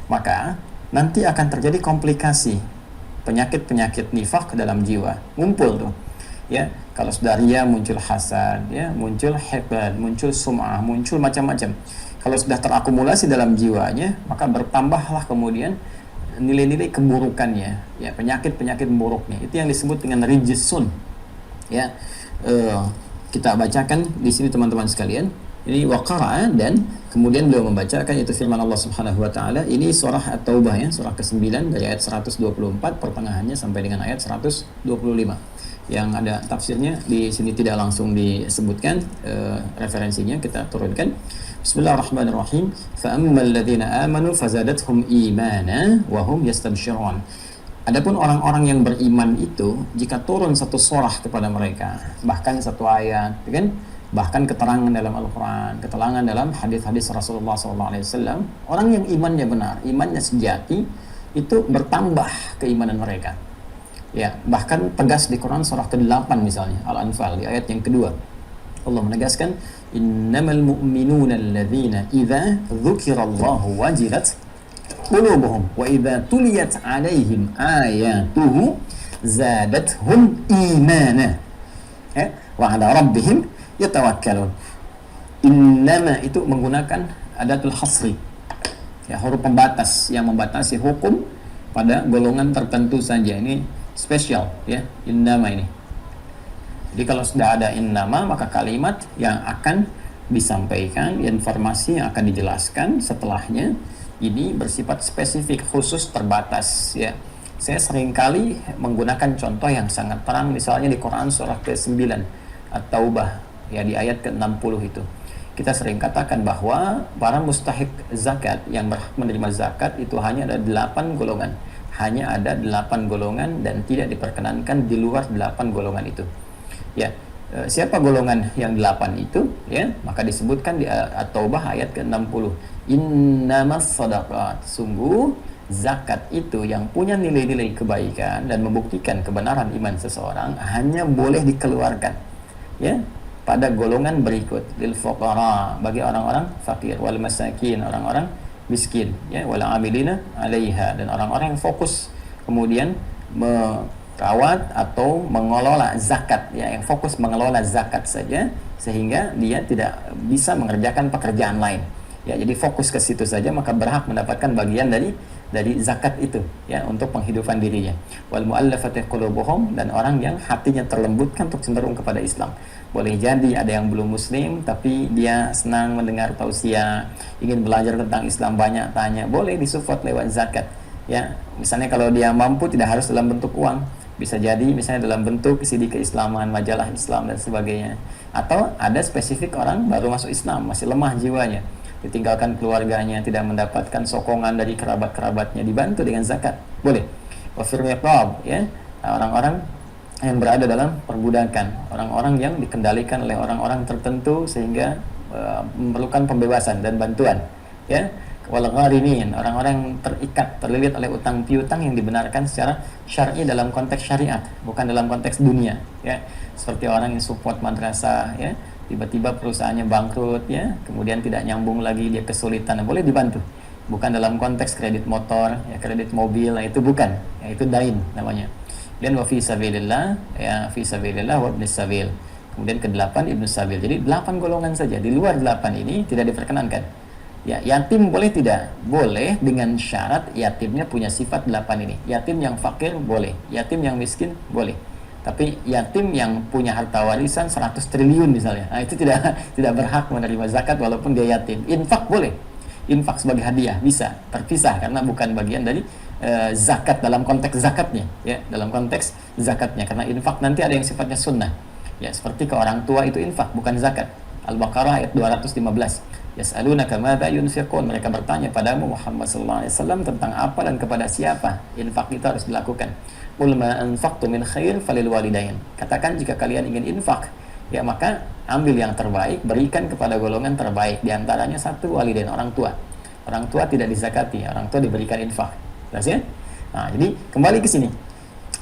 S1: maka nanti akan terjadi komplikasi, penyakit-penyakit nifaq ke dalam jiwa muncul tuh. Ya, kalau sudah ria muncul hasad, ya, muncul hikad, muncul sum'ah, muncul macam-macam. Kalau sudah terakumulasi dalam jiwanya, maka bertambahlah kemudian nilai-nilai keburukannya, ya, penyakit-penyakit buruknya. Itu yang disebut dengan rijsun. Ya, kita bacakan di sini teman-teman sekalian. Ini waqara, dan kemudian beliau membacakan itu firman Allah Subhanahu wa taala. Ini surah At-Taubah, ya, surah ke-9 dari ayat 124 pertengahannya sampai dengan ayat 125. Yang ada tafsirnya di sini tidak langsung disebutkan, referensinya kita turunkan. Bismillahirrahmanirrahim. Fa ammal ladzina amanu fazadathum imana wa hum yastabshirun. Adapun orang-orang yang beriman itu, jika turun satu surah kepada mereka, bahkan satu ayat, kan? Bahkan keterangan dalam Al-Quran, keterangan dalam hadis-hadis Rasulullah SAW, orang yang imannya benar, imannya sejati, itu bertambah keimanan mereka. Ya, bahkan tegas di Quran surah ke-8 misalnya, Al-Anfal di ayat yang kedua. Allah menegaskan, innamal mu'minuna alladzina idza dzukirallahu wajilat qulubuhum wa idza tuliyat 'alaihim ayatuhu zadathum imana. Ya, wa 'ala rabbihim yatawakkalun. Innama itu menggunakan adatul hasri. Ya, huruf pembatas yang membatasi hukum pada golongan tertentu saja. Ini spesial, ya, innama ini. Jadi kalau sudah ada innama, maka kalimat yang akan disampaikan, informasi yang akan dijelaskan setelahnya ini bersifat spesifik, khusus, terbatas, ya. Saya seringkali menggunakan contoh yang sangat terang, misalnya di Quran surah ke-9 At-Taubah, ya, di ayat ke-60 itu. Kita sering katakan bahwa para mustahik zakat yang berhak menerima zakat itu hanya ada 8 golongan. Hanya ada 8 golongan dan tidak diperkenankan di luar 8 golongan itu. Ya, siapa golongan yang 8 itu? Ya, maka disebutkan di At-Taubah ayat ke-60. Innamas shadaqat, sungguh zakat itu yang punya nilai-nilai kebaikan dan membuktikan kebenaran iman seseorang hanya boleh dikeluarkan, ya, pada golongan berikut: lil fuqara, bagi orang-orang fakir, wal masakin, orang-orang miskin, ya, wal amilina 'alaiha, dan orang-orang yang fokus kemudian merawat atau mengelola zakat, ya, yang fokus mengelola zakat saja sehingga dia tidak bisa mengerjakan pekerjaan lain. Ya, jadi fokus ke situ saja, maka berhak mendapatkan bagian dari zakat itu, ya, untuk penghidupan dirinya. Wal mu'allafati qulubuhum, dan orang yang hatinya terlembutkan untuk cenderung kepada Islam. Boleh jadi ada yang belum muslim tapi dia senang mendengar tausiah, ingin belajar tentang Islam, banyak tanya, boleh disupport lewat zakat. Ya, misalnya kalau dia mampu tidak harus dalam bentuk uang, bisa jadi misalnya dalam bentuk CD keislaman, majalah Islam dan sebagainya. Atau ada spesifik orang baru masuk Islam, masih lemah jiwanya, ditinggalkan keluarganya, tidak mendapatkan sokongan dari kerabat-kerabatnya, dibantu dengan zakat, boleh. Wafir riqab, ya, orang-orang yang berada dalam perbudakan, orang-orang yang dikendalikan oleh orang-orang tertentu sehingga memerlukan pembebasan dan bantuan, ya. Wal gharimin, orang-orang yang terikat, terlilit oleh utang piutang yang dibenarkan secara syar'i dalam konteks syariat, bukan dalam konteks dunia, ya. Seperti orang yang support madrasah, ya, tiba-tiba perusahaannya bangkrut, ya, kemudian tidak nyambung lagi, dia kesulitan, boleh dibantu. Bukan dalam konteks kredit motor, ya, kredit mobil, itu bukan, ya, itu dain namanya. Dan wa fi sabilillah, ya, fi sabilillah wa ibnis sabil. Kemudian ke-8 ibnu sabil. Jadi 8 golongan saja. Di luar 8 ini tidak diperkenankan. Ya, yatim boleh tidak? Boleh dengan syarat yatimnya punya sifat 8 ini. Yatim yang fakir boleh, yatim yang miskin boleh. Tapi yatim yang punya harta warisan 100 triliun misalnya, nah itu tidak tidak berhak menerima zakat walaupun dia yatim. Infak boleh. Infak sebagai hadiah bisa terpisah karena bukan bagian dari zakat dalam konteks zakatnya, ya, dalam konteks zakatnya, karena infak nanti ada yang sifatnya sunnah. Ya, seperti ke orang tua itu infak, bukan zakat. Al-Baqarah ayat 215. Yas'alunaka madza yunfiqun, mereka bertanya padamu Muhammad sallallahu alaihi wasallam tentang apa dan kepada siapa infak itu harus dilakukan. Qul ma anfaqtum min khair falil walidain. Katakan jika kalian ingin infak, ya maka ambil yang terbaik, berikan kepada golongan terbaik, di antaranya satu walidain, orang tua. Orang tua tidak dizakati, orang tua diberikan infak. Jelas ya? Nah, jadi kembali ke sini.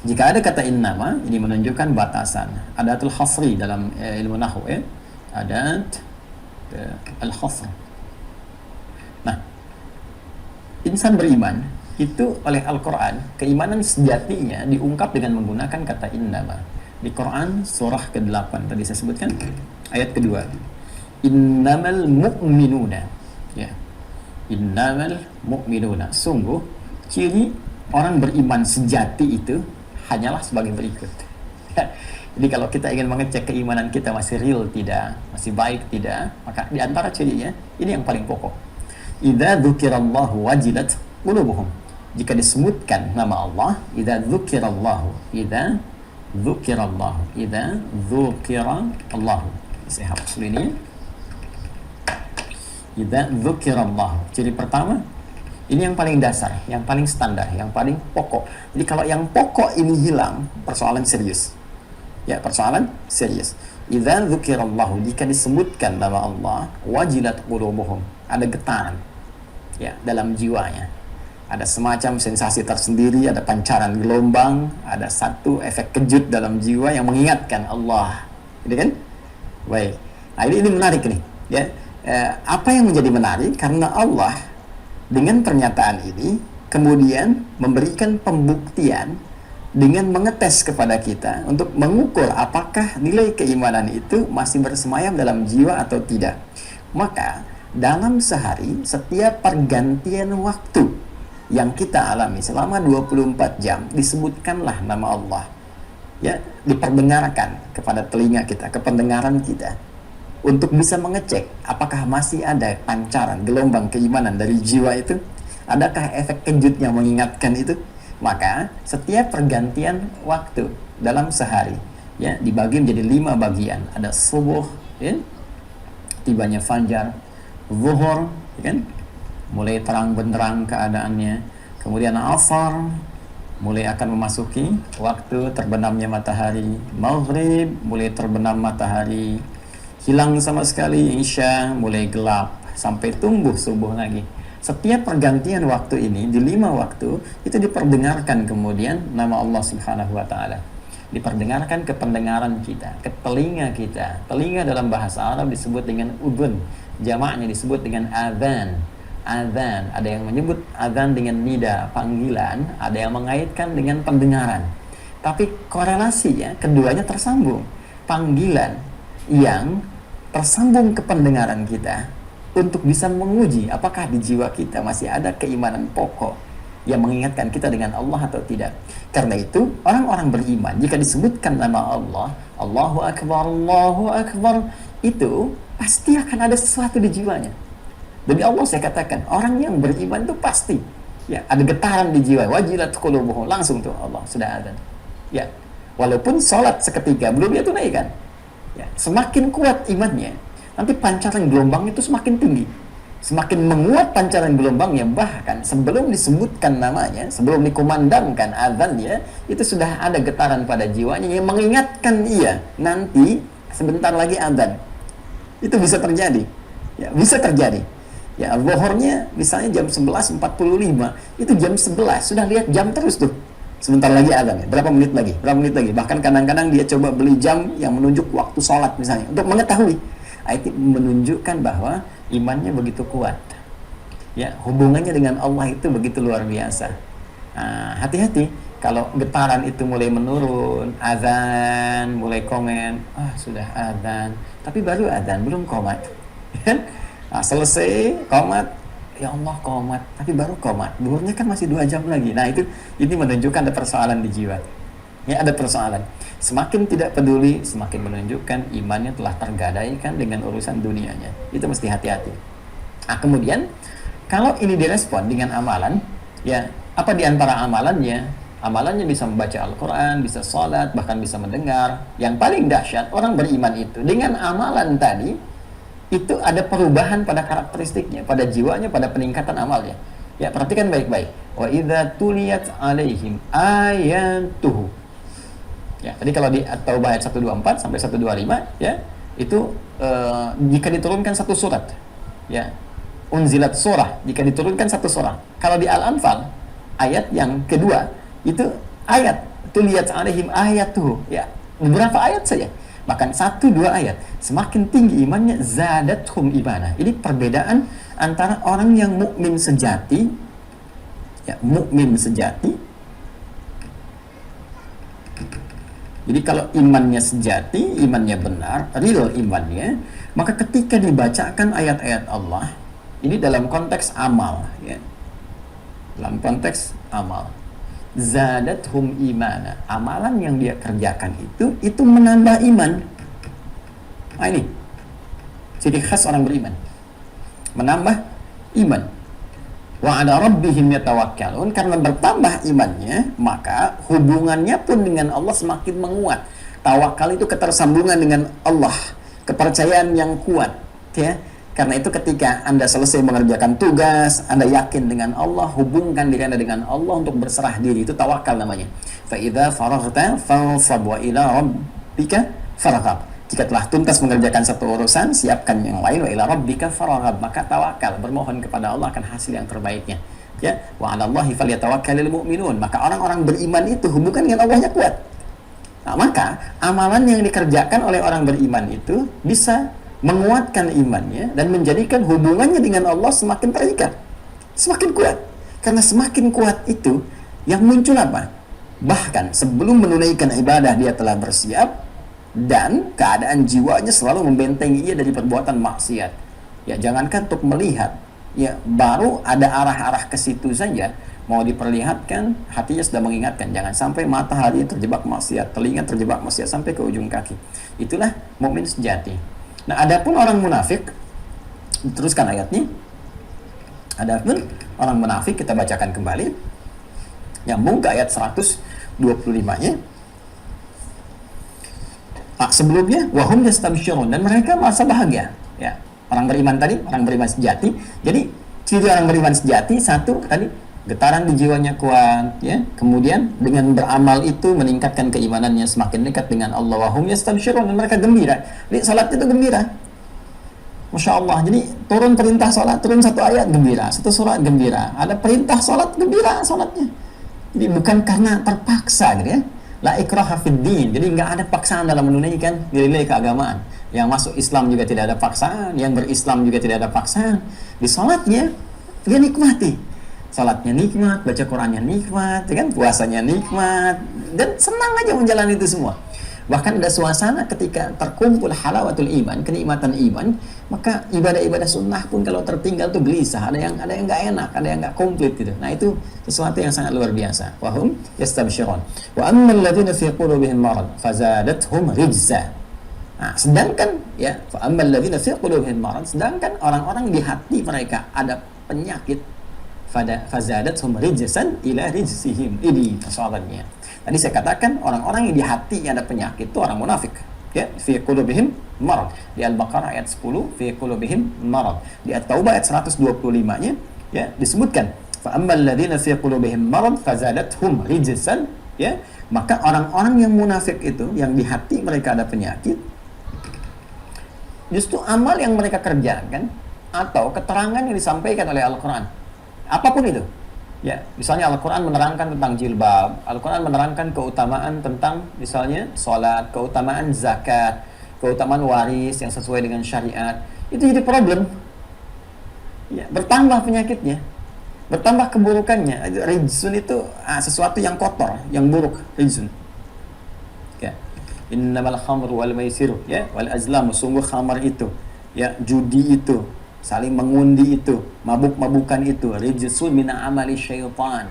S1: Jika ada kata innama, ini menunjukkan batasan. Adatul hasri dalam ilmu nahwu, ya. Adat al-khasr. Nah, insan beriman itu oleh Al-Quran, keimanan sejatinya diungkap dengan menggunakan kata innama. Di Quran surah ke-8 tadi saya sebutkan, ayat kedua, innamal mu'minuna, ya, innamal mu'minuna, sungguh ciri orang beriman sejati itu hanyalah sebagai berikut. Jadi kalau kita ingin mengecek keimanan kita masih real tidak, masih baik tidak, maka di antara cirinya ini yang paling pokok. Idza dzukirallahu wajilat qulubuhum. Jika disebutkan nama Allah, idza dzukirallahu, idza dzukirallahu, idza dzukirallahu. Saya hapus dulu ini. Idza dzukirallahu. Ciri pertama, ini yang paling dasar, yang paling standar, yang paling pokok. Jadi kalau yang pokok ini hilang, persoalan serius. Ya, persoalan serius. Idza dzukirallahu, jika disebutkan nama Allah, wajilat qulubuhum, ada getaran, ya, dalam jiwanya. Ada semacam sensasi tersendiri, ada pancaran gelombang, ada satu efek kejut dalam jiwa yang mengingatkan Allah. Gitu kan? Baik. Nah, ini menarik nih, ya. Apa yang menjadi menarik? Karena Allah dengan pernyataan ini kemudian memberikan pembuktian dengan mengetes kepada kita untuk mengukur apakah nilai keimanan itu masih bersemayam dalam jiwa atau tidak. Maka dalam sehari, setiap pergantian waktu yang kita alami selama 24 jam, disebutkanlah nama Allah, ya, diperdengarkan kepada telinga kita, ke pendengaran kita, untuk bisa mengecek apakah masih ada pancaran gelombang keimanan dari jiwa itu, adakah efek kejut yang mengingatkan itu. Maka setiap pergantian waktu dalam sehari, ya, dibagi menjadi 5 bagian. Ada subuh, ya, tibanya fajar, zuhur, ya kan, mulai terang benderang keadaannya, kemudian asar, mulai akan memasuki waktu terbenamnya matahari, maghrib, mulai terbenam matahari, hilang sama sekali isya, mulai gelap, sampai tumbuh subuh lagi. Setiap pergantian waktu ini, di 5 waktu, itu diperdengarkan kemudian nama Allah Subhanahu wa Ta'ala. Diperdengarkan ke pendengaran kita, ke telinga kita. Telinga dalam bahasa Arab disebut dengan udhun, jamaknya disebut dengan adzan. Adzan, ada yang menyebut adzan dengan nida, panggilan, ada yang mengaitkan dengan pendengaran. Tapi korelasinya, keduanya tersambung. Panggilan yang tersambung ke pendengaran kita, untuk bisa menguji apakah di jiwa kita masih ada keimanan pokok yang mengingatkan kita dengan Allah atau tidak. Karena itu, orang-orang beriman jika disebutkan nama Allah, Allahu Akbar, itu pasti akan ada sesuatu di jiwanya. Demi Allah saya katakan, orang yang beriman itu pasti, ya, ada getaran di jiwa, wajilat qulubuhum, langsung tuh Allah sudah ada. Ya, walaupun sholat seketika belum dia tunaikan, ya, semakin kuat imannya, nanti pancaran gelombang itu semakin tinggi, semakin menguat pancaran gelombangnya. Bahkan sebelum disebutkan namanya, sebelum dikumandangkan azannya, itu sudah ada getaran pada jiwanya yang mengingatkan ia nanti sebentar lagi azan. Itu bisa terjadi, ya, bisa terjadi. Ya, zuhurnya misalnya jam 11.45, itu jam 11 sudah lihat jam terus tuh, sebentar lagi azan, berapa menit lagi, bahkan kadang-kadang dia coba beli jam yang menunjuk waktu sholat misalnya untuk mengetahui. Itu menunjukkan bahwa imannya begitu kuat, ya, hubungannya dengan Allah itu begitu luar biasa. Hati-hati kalau getaran itu mulai menurun, azan, mulai komen, sudah azan, tapi baru azan belum qomat, kan? Nah, selesai qomat, ya Allah qomat, tapi baru qomat, duhurnya kan masih 2 jam lagi. Nah itu, ini menunjukkan ada persoalan di jiwa. Ya, ada persoalan. Semakin tidak peduli, semakin menunjukkan imannya telah tergadaikan dengan urusan dunianya. Itu mesti hati-hati. Nah, kemudian kalau ini direspon dengan amalan, ya apa di antara amalannya? Amalannya bisa membaca Al-Quran, bisa sholat, bahkan bisa mendengar. Yang paling dahsyat, orang beriman itu dengan amalan tadi, itu ada perubahan pada karakteristiknya, pada jiwanya, pada peningkatan amalnya. Ya, perhatikan baik-baik. Wa idza tuliyat alaihim ayatuhu. Ya, tadi kalau di At-Taubah ayat 124 sampai 125, ya, itu jika diturunkan satu surat, ya, unzilat surah, jika diturunkan satu surah. Kalau di Al-Anfal ayat yang kedua, itu ayat tuliyat alaihim ayatuhu, ya, beberapa ayat saja. Bahkan 1-2 ayat, semakin tinggi imannya, zadathum imana. Ini perbedaan antara orang yang mukmin sejati, ya, mukmin sejati. Jadi kalau imannya sejati, imannya benar, real imannya, maka ketika dibacakan ayat-ayat Allah, ini dalam konteks amal, ya, dalam konteks amal, zadathum imana, amalan yang dia kerjakan itu menambah iman. Nah ini ciri khas orang beriman, menambah iman. Wa ala rabbihim yatawakkalun, karena bertambah imannya, maka hubungannya pun dengan Allah semakin menguat. Tawakal itu ketersambungan dengan Allah, kepercayaan yang kuat, ya. Karena itu ketika Anda selesai mengerjakan tugas, Anda yakin dengan Allah, hubungkan diri Anda dengan Allah untuk berserah diri, itu tawakal namanya. Fa idza faraghta fansab wa ila rabbika farghab. Jika telah tuntas mengerjakan satu urusan, siapkan yang lain. Wa ila rabbika farghab, maka tawakal, bermohon kepada Allah akan hasil yang terbaiknya. Ya, wa 'alallahi falyatawakkalul mu'minun. Maka orang-orang beriman itu hubungan dengan Allahnya kuat. Nah, maka amalan yang dikerjakan oleh orang beriman itu bisa menguatkan imannya dan menjadikan hubungannya dengan Allah semakin terikat, semakin kuat. Karena semakin kuat itu, yang muncul apa? Bahkan sebelum menunaikan ibadah dia telah bersiap, dan keadaan jiwanya selalu membentengi ia dari perbuatan maksiat. Ya, jangankan untuk melihat, ya, baru ada arah-arah ke situ saja, mau diperlihatkan, hatinya sudah mengingatkan, jangan sampai matahari terjebak maksiat, telinga terjebak maksiat sampai ke ujung kaki. Itulah mukmin sejati. Nah, adapun orang munafik, teruskan ayatnya. Adapun orang munafik, kita bacakan kembali, nyambung ke ayat 125-nya. Sebelumnya wahum yastabsyirun, dan mereka merasa bahagia, ya. Orang beriman tadi, orang beriman sejati. Jadi ciri orang beriman sejati, satu tadi, getaran di jiwanya kuat, ya. Kemudian dengan beramal itu meningkatkan keimanannya, semakin dekat dengan Allah. Wahum yastabsyirun, dan mereka gembira. Jadi salat itu gembira, Masya Allah. Jadi turun perintah salat, turun satu ayat gembira, satu surat gembira, ada perintah salat gembira salatnya. Jadi bukan karena terpaksa, gitu, ya. La ikraha fid din. Jadi nggak ada paksaan dalam menunaikan nilai-nilai keagamaan. Yang masuk Islam juga tidak ada paksaan, yang berislam juga tidak ada paksaan. Di salatnya dia nikmati. Salatnya nikmat, baca Qurannya nikmat, kan, puasanya nikmat, dan senang aja menjalani itu semua. Bahkan ada suasana ketika terkumpul halawatul iman, kenikmatan iman, maka ibadah-ibadah sunnah pun kalau tertinggal tuh gelisah, ada yang nggak enak, ada yang nggak komplit gitu. Nah, itu sesuatu yang sangat luar biasa. Wahum yastabsyirun. Wa ammal ladzina fi qulubihim marad fazadathum rijza. Nah, sedangkan, ya, fa ammal ladzina fi qulubihim marad, sedangkan orang-orang di hati mereka ada penyakit, fazadathum rijzan ila rijzihim. Ini persoalannya. Tadi saya katakan orang-orang yang di hati ada penyakit itu orang munafik, ya, fi qulubihim marad. Di Al-Baqarah ayat 10, fi qulubihim marad. Di At-Taubah ayat 125-nya, ya, disebutkan fa ammal ladzina fi qulubihim marad fazadathum rijsan, ya. Maka orang-orang yang munafik itu, yang di hati mereka ada penyakit, justru amal yang mereka kerjakan atau keterangan yang disampaikan oleh Al-Quran, apapun itu, ya, misalnya Al-Quran menerangkan tentang jilbab, Al-Quran menerangkan keutamaan tentang misalnya sholat, keutamaan zakat, keutamaan waris yang sesuai dengan syariat, itu jadi problem, ya, bertambah penyakitnya, bertambah keburukannya. Rijsun itu sesuatu yang kotor, yang buruk, rijsun, ya. Innamal khamru wal maisiru, ya, wal azlamu, sungguh khamar itu, ya, judi itu, saling mengundi itu, mabuk-mabukan itu, rijsun min amali syaitan,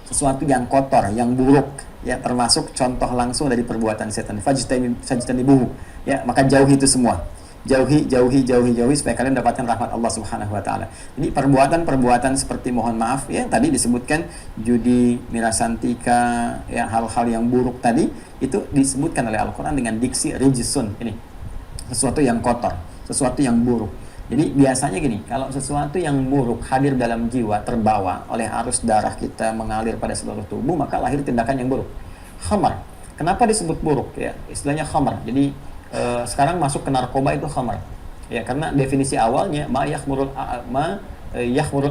S1: sesuatu yang kotor, yang buruk, ya, termasuk contoh langsung dari perbuatan setan. Fajtanibuhu, ya, maka jauhi itu semua. Jauhi supaya kalian mendapatkan rahmat Allah Subhanahu wa taala. Jadi perbuatan-perbuatan seperti mohon maaf, ya, tadi disebutkan judi, mirasantika, ya, hal-hal yang buruk tadi itu disebutkan oleh Al-Qur'an dengan diksi rijsun, ini sesuatu yang kotor, sesuatu yang buruk. Jadi biasanya gini, kalau sesuatu yang buruk hadir dalam jiwa, terbawa oleh arus darah kita mengalir pada seluruh tubuh, maka lahir tindakan yang buruk. Khamar. Kenapa disebut buruk? Ya, istilahnya khamar. Jadi sekarang masuk ke narkoba itu khamar. Ya, karena definisi awalnya ma yahmurul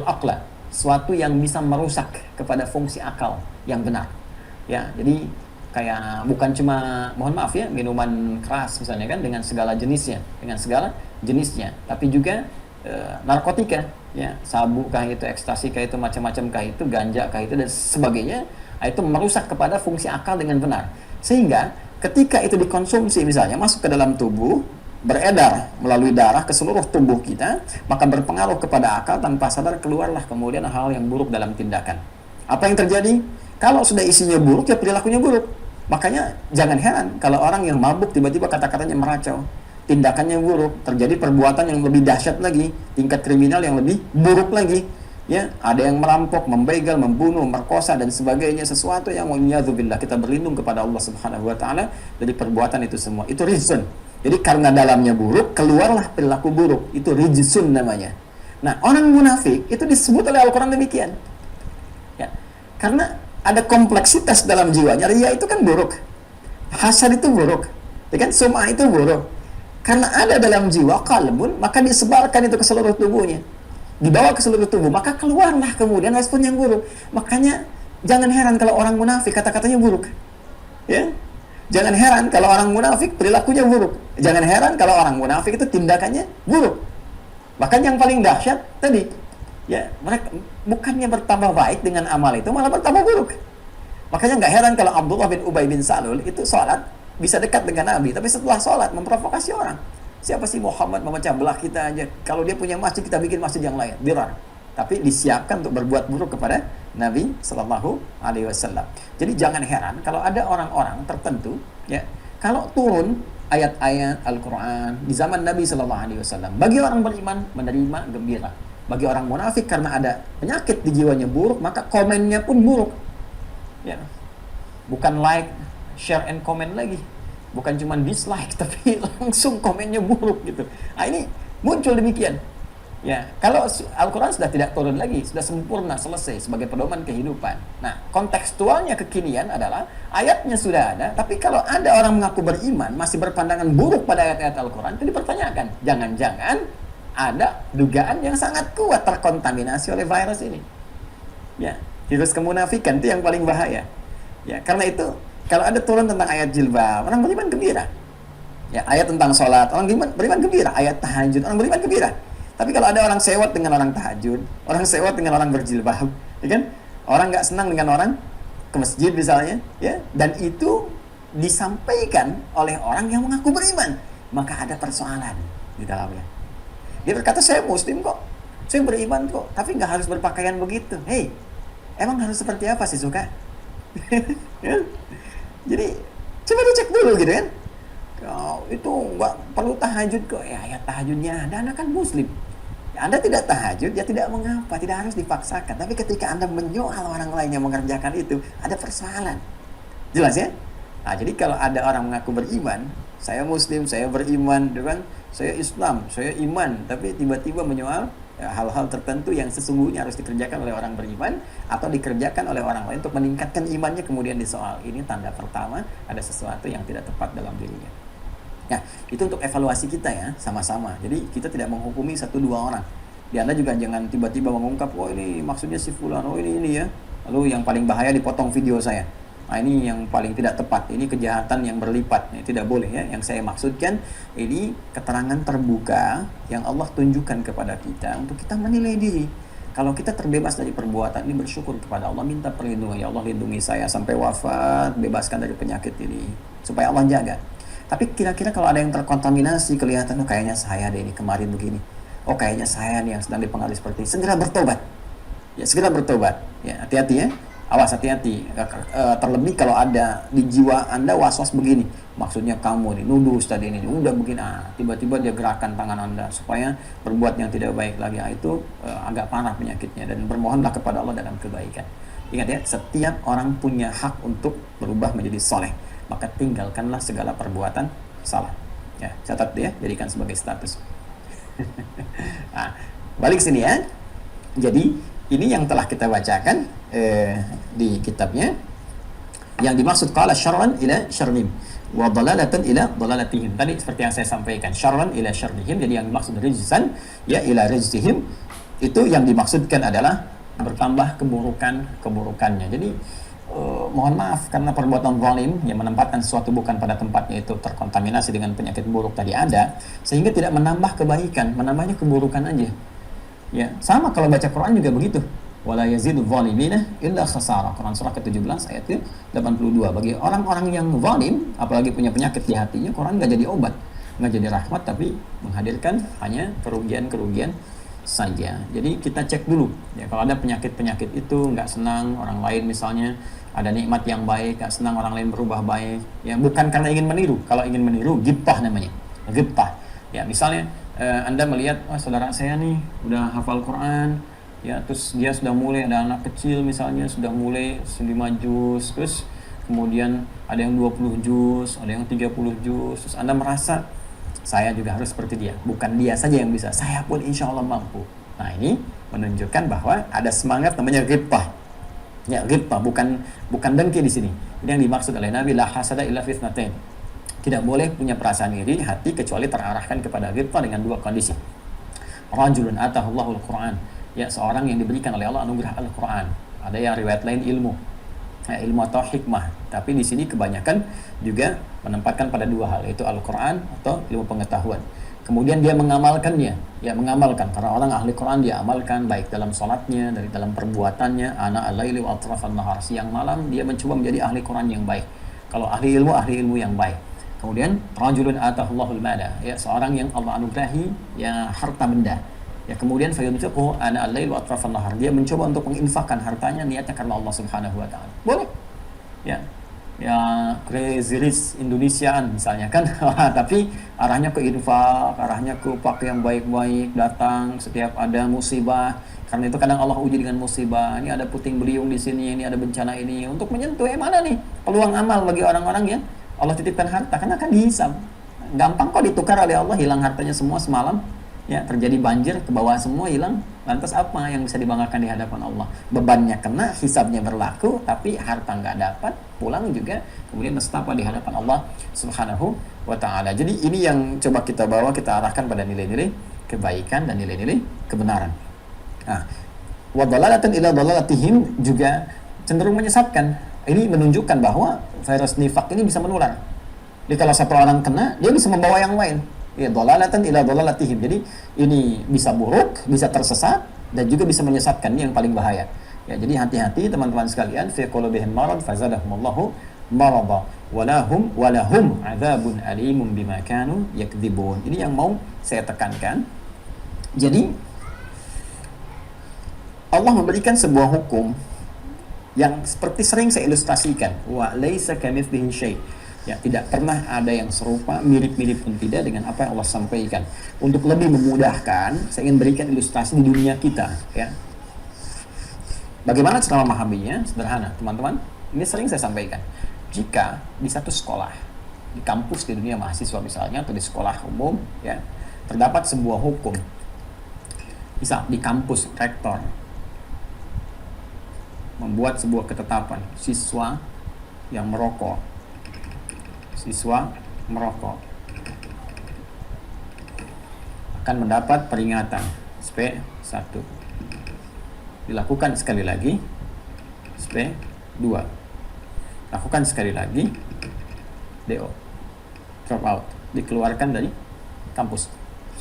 S1: aqla, sesuatu yang bisa merusak kepada fungsi akal yang benar. Ya, jadi kayak bukan cuma mohon maaf ya minuman keras misalnya kan dengan segala jenisnya, tapi juga narkotika, ya, sabu kah itu, ekstasi kah itu, macam-macam kah itu, ganja kah itu dan sebagainya, itu merusak kepada fungsi akal dengan benar, sehingga ketika itu dikonsumsi misalnya masuk ke dalam tubuh, beredar melalui darah ke seluruh tubuh kita, maka berpengaruh kepada akal, tanpa sadar keluarlah kemudian hal yang buruk dalam tindakan. Apa yang terjadi? Kalau sudah isinya buruk, ya perilakunya buruk. Makanya jangan heran kalau orang yang mabuk tiba-tiba kata-katanya meracau, tindakannya buruk, terjadi perbuatan yang lebih dahsyat lagi, tingkat kriminal yang lebih buruk lagi. Ya, ada yang merampok, membegal, membunuh, merkosa dan sebagainya, sesuatu yang wa'iyadzubillah, kita berlindung kepada Allah Subhanahu wa taala dari perbuatan itu semua. Itu rijsun. Jadi karena dalamnya buruk, keluarlah perilaku buruk. Itu rijsun namanya. Nah, orang munafik itu disebut oleh Al-Qur'an demikian. Ya. Karena ada kompleksitas dalam jiwanya. Riya itu kan buruk, hasad itu buruk, ya kan, sum'ah itu buruk. Karena ada dalam jiwa qalbun, maka disebarkan itu ke seluruh tubuhnya, dibawa ke seluruh tubuh, maka keluarlah kemudian respon yang buruk. Makanya jangan heran kalau orang munafik kata-katanya buruk, ya. Jangan heran kalau orang munafik perilakunya buruk. Jangan heran kalau orang munafik itu tindakannya buruk. Bahkan yang paling dahsyat tadi, ya, mereka bukannya bertambah baik dengan amal itu, malah bertambah buruk. Makanya nggak heran kalau Abdullah bin Ubay bin Salul itu sholat bisa dekat dengan Nabi, tapi setelah sholat memprovokasi orang. Siapa sih Muhammad memecah belah kita aja? Kalau dia punya masjid, kita bikin masjid yang lain. Dirar. Tapi disiapkan untuk berbuat buruk kepada Nabi Sallallahu Alaihi Wasallam. Jadi jangan heran kalau ada orang-orang tertentu, ya, kalau turun ayat-ayat Al-Quran di zaman Nabi Sallallahu Alaihi Wasallam, bagi orang beriman menerima gembira. Bagi orang munafik karena ada penyakit di jiwanya buruk, maka komennya pun buruk. Ya. Bukan like, share and comment lagi. Bukan cuma dislike, tapi langsung komennya buruk gitu. Nah, ini muncul demikian. Ya, kalau Al-Quran sudah tidak turun lagi, sudah sempurna, selesai sebagai pedoman kehidupan. Nah, kontekstualnya kekinian adalah ayatnya sudah ada, tapi kalau ada orang mengaku beriman masih berpandangan buruk pada ayat-ayat Al-Quran, itu dipertanyakan. Jangan-jangan ada dugaan yang sangat kuat terkontaminasi oleh virus ini. Ya, virus kemunafikan itu yang paling bahaya. Ya, karena itu kalau ada turun tentang ayat jilbab, orang beriman gembira. Ya, ayat tentang sholat, orang beriman gembira. Ayat tahajud, orang beriman gembira. Tapi kalau ada orang sewot dengan orang tahajud, orang sewot dengan orang berjilbab, ya kan? Orang nggak senang dengan orang ke masjid misalnya, ya, dan itu disampaikan oleh orang yang mengaku beriman, maka ada persoalan di dalamnya. Dia berkata, saya muslim kok, saya beriman kok, tapi nggak harus berpakaian begitu. Hei, emang harus seperti apa sih suka? Ya? Jadi coba dicek dulu gitu kan. Oh, itu nggak perlu tahajud kok. Ya, ayat tahajudnya ada, Anda kan muslim. Ya, Anda tidak tahajud, ya tidak mengapa, tidak harus dipaksakan. Tapi ketika Anda menyoal orang lain yang mengerjakan itu, ada persoalan. Jelas ya? Nah, jadi kalau ada orang mengaku beriman, saya muslim, saya beriman, kan? Saya Islam, saya iman, tapi tiba-tiba menyoal hal-hal tertentu yang sesungguhnya harus dikerjakan oleh orang beriman atau dikerjakan oleh orang lain untuk meningkatkan imannya, kemudian disoal. Ini tanda pertama ada sesuatu yang tidak tepat dalam dirinya. Ya, itu untuk evaluasi kita ya, sama-sama. Jadi kita tidak menghukumi 1-2 orang. Di Anda juga jangan tiba-tiba mengungkap, oh ini maksudnya si fulan, oh ini ya. Lalu yang paling bahaya dipotong video saya. Nah, ini yang paling tidak tepat, ini kejahatan yang berlipat, ya, tidak boleh ya. Yang saya maksudkan ini keterangan terbuka yang Allah tunjukkan kepada kita untuk kita menilai diri. Kalau kita terbebas dari perbuatan ini, bersyukur kepada Allah, minta perlindungan, ya Allah lindungi saya sampai wafat, bebaskan dari penyakit ini, supaya Allah jaga. Tapi kira-kira kalau ada yang terkontaminasi, kelihatan kayaknya saya deh ini kemarin begini, oh kayaknya saya nih yang sedang dipengaruhi seperti ini, segera bertobat. Ya, segera bertobat. Ya, hati-hati ya. Awas, hati-hati. Terlebih kalau ada di jiwa Anda was-was begini. Maksudnya kamu nih, nuduh Ustaz ini, udah begini. Tiba-tiba dia gerakan tangan Anda supaya berbuat yang tidak baik lagi. Itu agak parah penyakitnya. Dan bermohonlah kepada Allah dalam kebaikan. Ingat ya, setiap orang punya hak untuk berubah menjadi soleh. Maka tinggalkanlah segala perbuatan salah. Ya, catat ya, jadikan sebagai status. Nah, balik sini ya. Jadi ini yang telah kita bacakan di kitabnya, yang dimaksud qala syarran ila syarrihim wa dalalatan ila dalalatihim. Tadi seperti yang saya sampaikan, syarran ila syarrihim, jadi yang dimaksud rijzan ya ila rijzihim, itu yang dimaksudkan adalah bertambah keburukannya. Jadi mohon maaf karena perbuatan zalim yang menempatkan sesuatu bukan pada tempatnya itu terkontaminasi dengan penyakit buruk tadi ada, sehingga tidak menambah kebaikan, menambahnya keburukan aja. Ya, sama kalau baca Quran juga begitu. Wala yazidul zalimina illa khasara. Quran surah ke-17 ayat ke-82. Bagi orang-orang yang zalim, apalagi punya penyakit di hatinya, Quran enggak jadi obat, enggak jadi rahmat, tapi menghadirkan hanya kerugian-kerugian saja. Jadi kita cek dulu ya, kalau ada penyakit-penyakit itu enggak senang orang lain, misalnya ada nikmat yang baik enggak senang orang lain berubah baik, ya bukan karena ingin meniru. Kalau ingin meniru, ghibtah namanya, ghibtah. Ya, misalnya Anda melihat, saudara saya nih udah hafal Quran, ya terus dia sudah mulai, ada anak kecil misalnya sudah mulai 5 juz, terus kemudian ada yang 20 juz, ada yang 30 juz, terus Anda merasa saya juga harus seperti dia. Bukan dia saja yang bisa, saya pun insya Allah mampu. Nah, ini menunjukkan bahwa ada semangat namanya ghibtah. Ya, ghibtah, bukan dengki di sini. Ini yang dimaksud oleh Nabi, la hasada illa fitnatain. Tidak boleh punya perasaan iri hati kecuali terarahkan kepada ghibtah dengan dua kondisi. Rajulun atahullahul Quran, ya seorang yang diberikan oleh Allah anugerah Al-Quran. Ada yang riwayat lain ilmu, ya, ilmu atau hikmah. Tapi di sini kebanyakan juga menempatkan pada dua hal, yaitu Al-Quran atau ilmu pengetahuan. Kemudian dia mengamalkannya, ya mengamalkan. Karena orang ahli Quran dia amalkan baik dalam sholatnya, dari dalam perbuatannya. Ana al-laili wa atrafan nahar, siang malam dia mencoba menjadi ahli Quran yang baik. Kalau ahli ilmu yang baik. Kemudian rajulun atahullahul mala, ya seorang yang Allah anugerahi ya harta benda. Ya kemudian fayunfiqhu ana al-lail wa atrafan nahar, dia mencoba untuk menginfakkan hartanya niatnya karena Allah Subhanahu wa taala. Boleh. Ya. Ya crazy rich Indonesiaan misalnya kan. Tapi arahnya ke infak, arahnya ke pakai yang baik-baik, datang setiap ada musibah. Karena itu kadang Allah uji dengan musibah. Ini ada puting beliung di sini, ini ada bencana ini, untuk menyentuh mana nih peluang amal bagi orang-orang yang Allah titipkan harta, karena akan dihisab. Gampang kok ditukar oleh Allah, hilang hartanya semua semalam. Ya, terjadi banjir, ke bawah semua hilang. Lantas apa yang bisa dibanggakan di hadapan Allah? Bebannya kena, hisabnya berlaku, tapi harta nggak dapat, pulang juga, kemudian nestapa di hadapan Allah Subhanahu wa ta'ala. Jadi ini yang coba kita bawa, kita arahkan pada nilai-nilai kebaikan dan nilai-nilai kebenaran. Nah, wa dalalatan ila dalalatihim juga cenderung menyesatkan. Ini menunjukkan bahwa virus nifak ini bisa menular. Jadi kalau satu orang kena, dia bisa membawa yang lain. Ya, dalalatan ila dalalatihim. Jadi ini bisa buruk, bisa tersesat, dan juga bisa menyesatkan. Ini yang paling bahaya. Ya, jadi hati-hati teman-teman sekalian, fi qulubihim marad fazadahumullahu marada walahum adzabun alimun bima kanu yakdzibun. Ini yang mau saya tekankan. Jadi Allah memberikan sebuah hukum yang seperti sering saya ilustrasikan, wa laisa kamitslihi syai'. Ya, tidak pernah ada yang serupa, mirip-mirip pun tidak dengan apa yang Allah sampaikan. Untuk lebih memudahkan, saya ingin berikan ilustrasi di dunia kita, ya. Bagaimana cara memahaminya? Sederhana, teman-teman. Ini sering saya sampaikan. Jika di satu sekolah, di kampus di dunia mahasiswa misalnya, atau di sekolah umum, ya, terdapat sebuah hukum. Misal di kampus rektor membuat sebuah ketetapan, siswa yang merokok akan mendapat peringatan SP1. Dilakukan sekali lagi SP2. Lakukan sekali lagi DO, drop out, dikeluarkan dari kampus.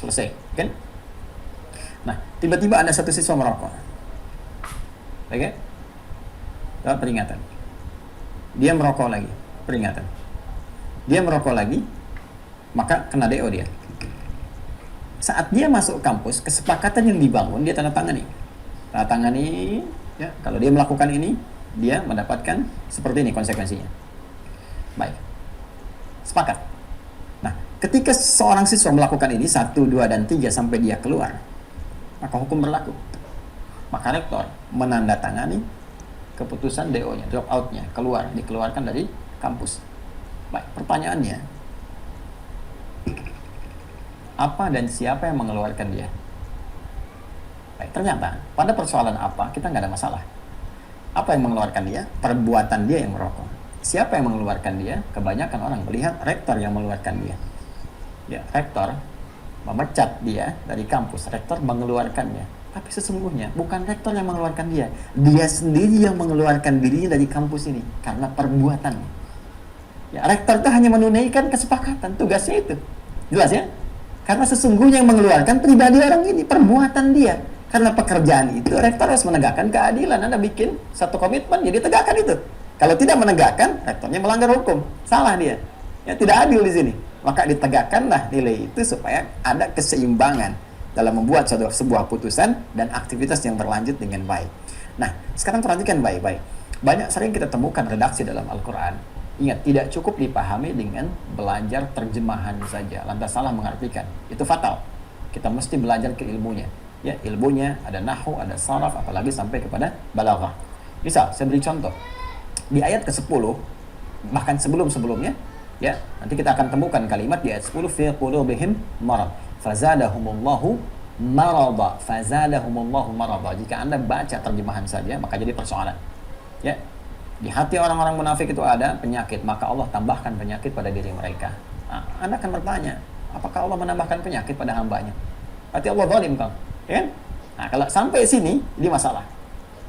S1: Selesai, kan? Nah, tiba-tiba ada satu siswa merokok. Oke? Dapat peringatan. Dia merokok lagi, peringatan. Dia merokok lagi, maka kena DO dia. saat dia masuk kampus, kesepakatan yang dibangun dia tanda tangani. Tanda tangani, ya, kalau dia melakukan ini, dia mendapatkan seperti ini konsekuensinya. Baik, sepakat. Nah, ketika seorang siswa melakukan ini 1, 2, dan 3 sampai dia keluar, maka hukum berlaku. Maka rektor menandatangani keputusan DO-nya, drop out-nya, dikeluarkan dari kampus. Baik, pertanyaannya, apa dan siapa yang mengeluarkan dia? Baik, ternyata pada persoalan apa kita nggak ada masalah. Apa yang mengeluarkan dia? Perbuatan dia yang merokok. Siapa yang mengeluarkan dia? Kebanyakan orang melihat rektor yang mengeluarkan dia. Ya, rektor memecat dia dari kampus. Rektor mengeluarkannya. Tapi sesungguhnya bukan rektor yang mengeluarkan dia. Dia sendiri yang mengeluarkan dirinya dari kampus ini karena perbuatannya. Ya, rektor itu hanya menunaikan kesepakatan, tugasnya itu. Jelas ya? Karena sesungguhnya yang mengeluarkan pribadi orang ini, perbuatan dia. Karena pekerjaan itu, rektor harus menegakkan keadilan. Anda bikin satu komitmen, jadi tegakkan itu. Kalau tidak menegakkan, rektornya melanggar hukum. Salah dia. Ya, tidak adil di sini. Maka ditegakkanlah nilai itu supaya ada keseimbangan dalam membuat sebuah putusan dan aktivitas yang berlanjut dengan baik. Nah, sekarang perhatikan baik-baik. Banyak sering kita temukan redaksi dalam Al-Quran. Ingat, tidak cukup dipahami dengan belajar terjemahan saja, lantas salah mengartikan. Itu fatal. Kita mesti belajar ke ilmunya. Ya, ilmunya ada nahwu, ada saraf, apalagi sampai kepada balaghah. Misal, saya beri contoh. Di ayat ke-10, bahkan sebelum-sebelumnya, ya, nanti kita akan temukan kalimat di ayat 10, fi qulubihim marad, fazadahumullahu marada, fazadahumullahu marada. Jika Anda baca terjemahan saja, maka jadi persoalan. Ya, di hati orang-orang munafik itu ada penyakit, maka Allah tambahkan penyakit pada diri mereka. Nah, Anda akan bertanya, apakah Allah menambahkan penyakit pada hambanya? Berarti Allah zalim kan? Ya? Nah, kalau sampai sini, ini masalah.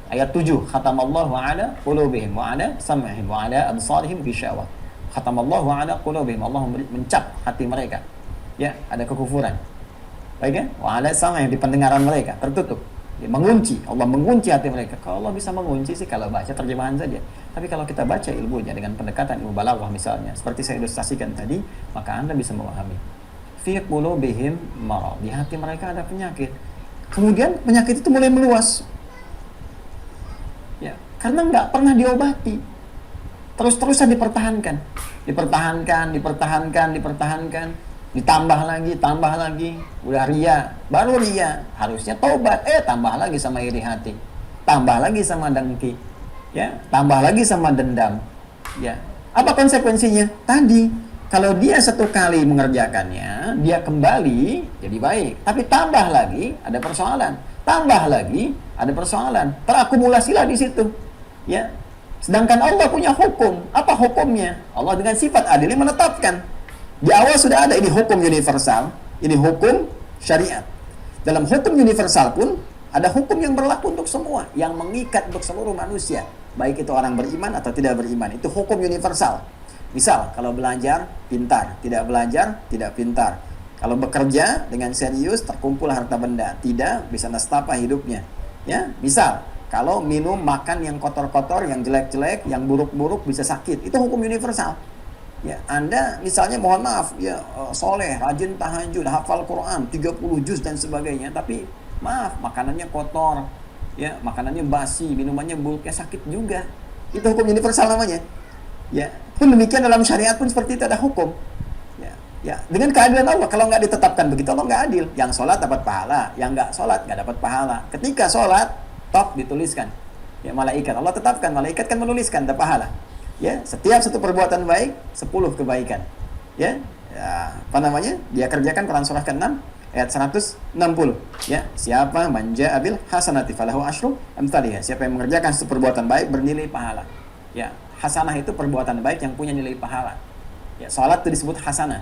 S1: Ayat 7, khatamallahu ala qulubihim wa ala sam'ihim wa ala absarihim ghisyawah. Khatamallahu ala qulubihim, Allah mencap hati mereka. Ya, ada kekufuran. Baik ya? Wa ala sam'ihim, di pendengaran mereka tertutup. Dia mengunci, Allah mengunci hati mereka. Kalau Allah bisa mengunci sih kalau baca terjemahan saja. Tapi kalau kita baca ilmunya dengan pendekatan ilmu balaghah misalnya, seperti saya ilustrasikan tadi, maka Anda bisa memahami. Fi qulubihim marad, di hati mereka ada penyakit. Kemudian penyakit itu mulai meluas. Ya, karena nggak pernah diobati. Terus-terusan dipertahankan. Ditambah lagi. Udah ria, baru ria. Harusnya taubat, tambah lagi sama iri hati. Tambah lagi sama dengki. Ya, tambah lagi sama dendam. Ya. Apa konsekuensinya? Tadi kalau dia satu kali mengerjakannya, dia kembali jadi baik. Tapi tambah lagi ada persoalan. Tambah lagi ada persoalan. Terakumulasilah di situ. Ya. Sedangkan Allah punya hukum. Apa hukumnya? Allah dengan sifat adilnya menetapkan. Di awal sudah ada ini hukum universal, ini hukum syariat. Dalam hukum universal pun ada hukum yang berlaku untuk semua, yang mengikat untuk seluruh manusia, baik itu orang beriman atau tidak beriman. Itu hukum universal. Misal, kalau belajar, pintar. Tidak belajar, tidak pintar. Kalau bekerja dengan serius, terkumpul harta benda. Tidak, bisa nestapa hidupnya. Ya, misal, kalau minum, makan yang kotor-kotor, yang jelek-jelek, yang buruk-buruk, bisa sakit. Itu hukum universal. Ya, Anda misalnya mohon maaf, ya soleh, rajin tahajud, hafal Quran, 30 juz dan sebagainya. Tapi, maaf, makanannya kotor. Ya, makanannya basi, minumannya buruk, ya sakit juga. Itu hukum universal namanya. Ya, pun demikian dalam syariat pun seperti itu ada hukum. Ya, dengan keadilan Allah. Kalau nggak ditetapkan begitu, Allah nggak adil. Yang sholat dapat pahala, yang nggak sholat nggak dapat pahala. Ketika sholat, top dituliskan. Ya, malaikat Allah tetapkan, malaikat kan menuliskan ada pahala. Ya, setiap satu perbuatan baik 10 kebaikan. Ya, apa namanya? Dia kerjakan Quran surah ke-6 ayat 160. Ya, siapa manja abil hasanati falahu asyru amsalihha. Siapa yang mengerjakan satu perbuatan baik bernilai pahala. Ya, hasanah itu perbuatan baik yang punya nilai pahala. Ya, salat itu disebut hasanah.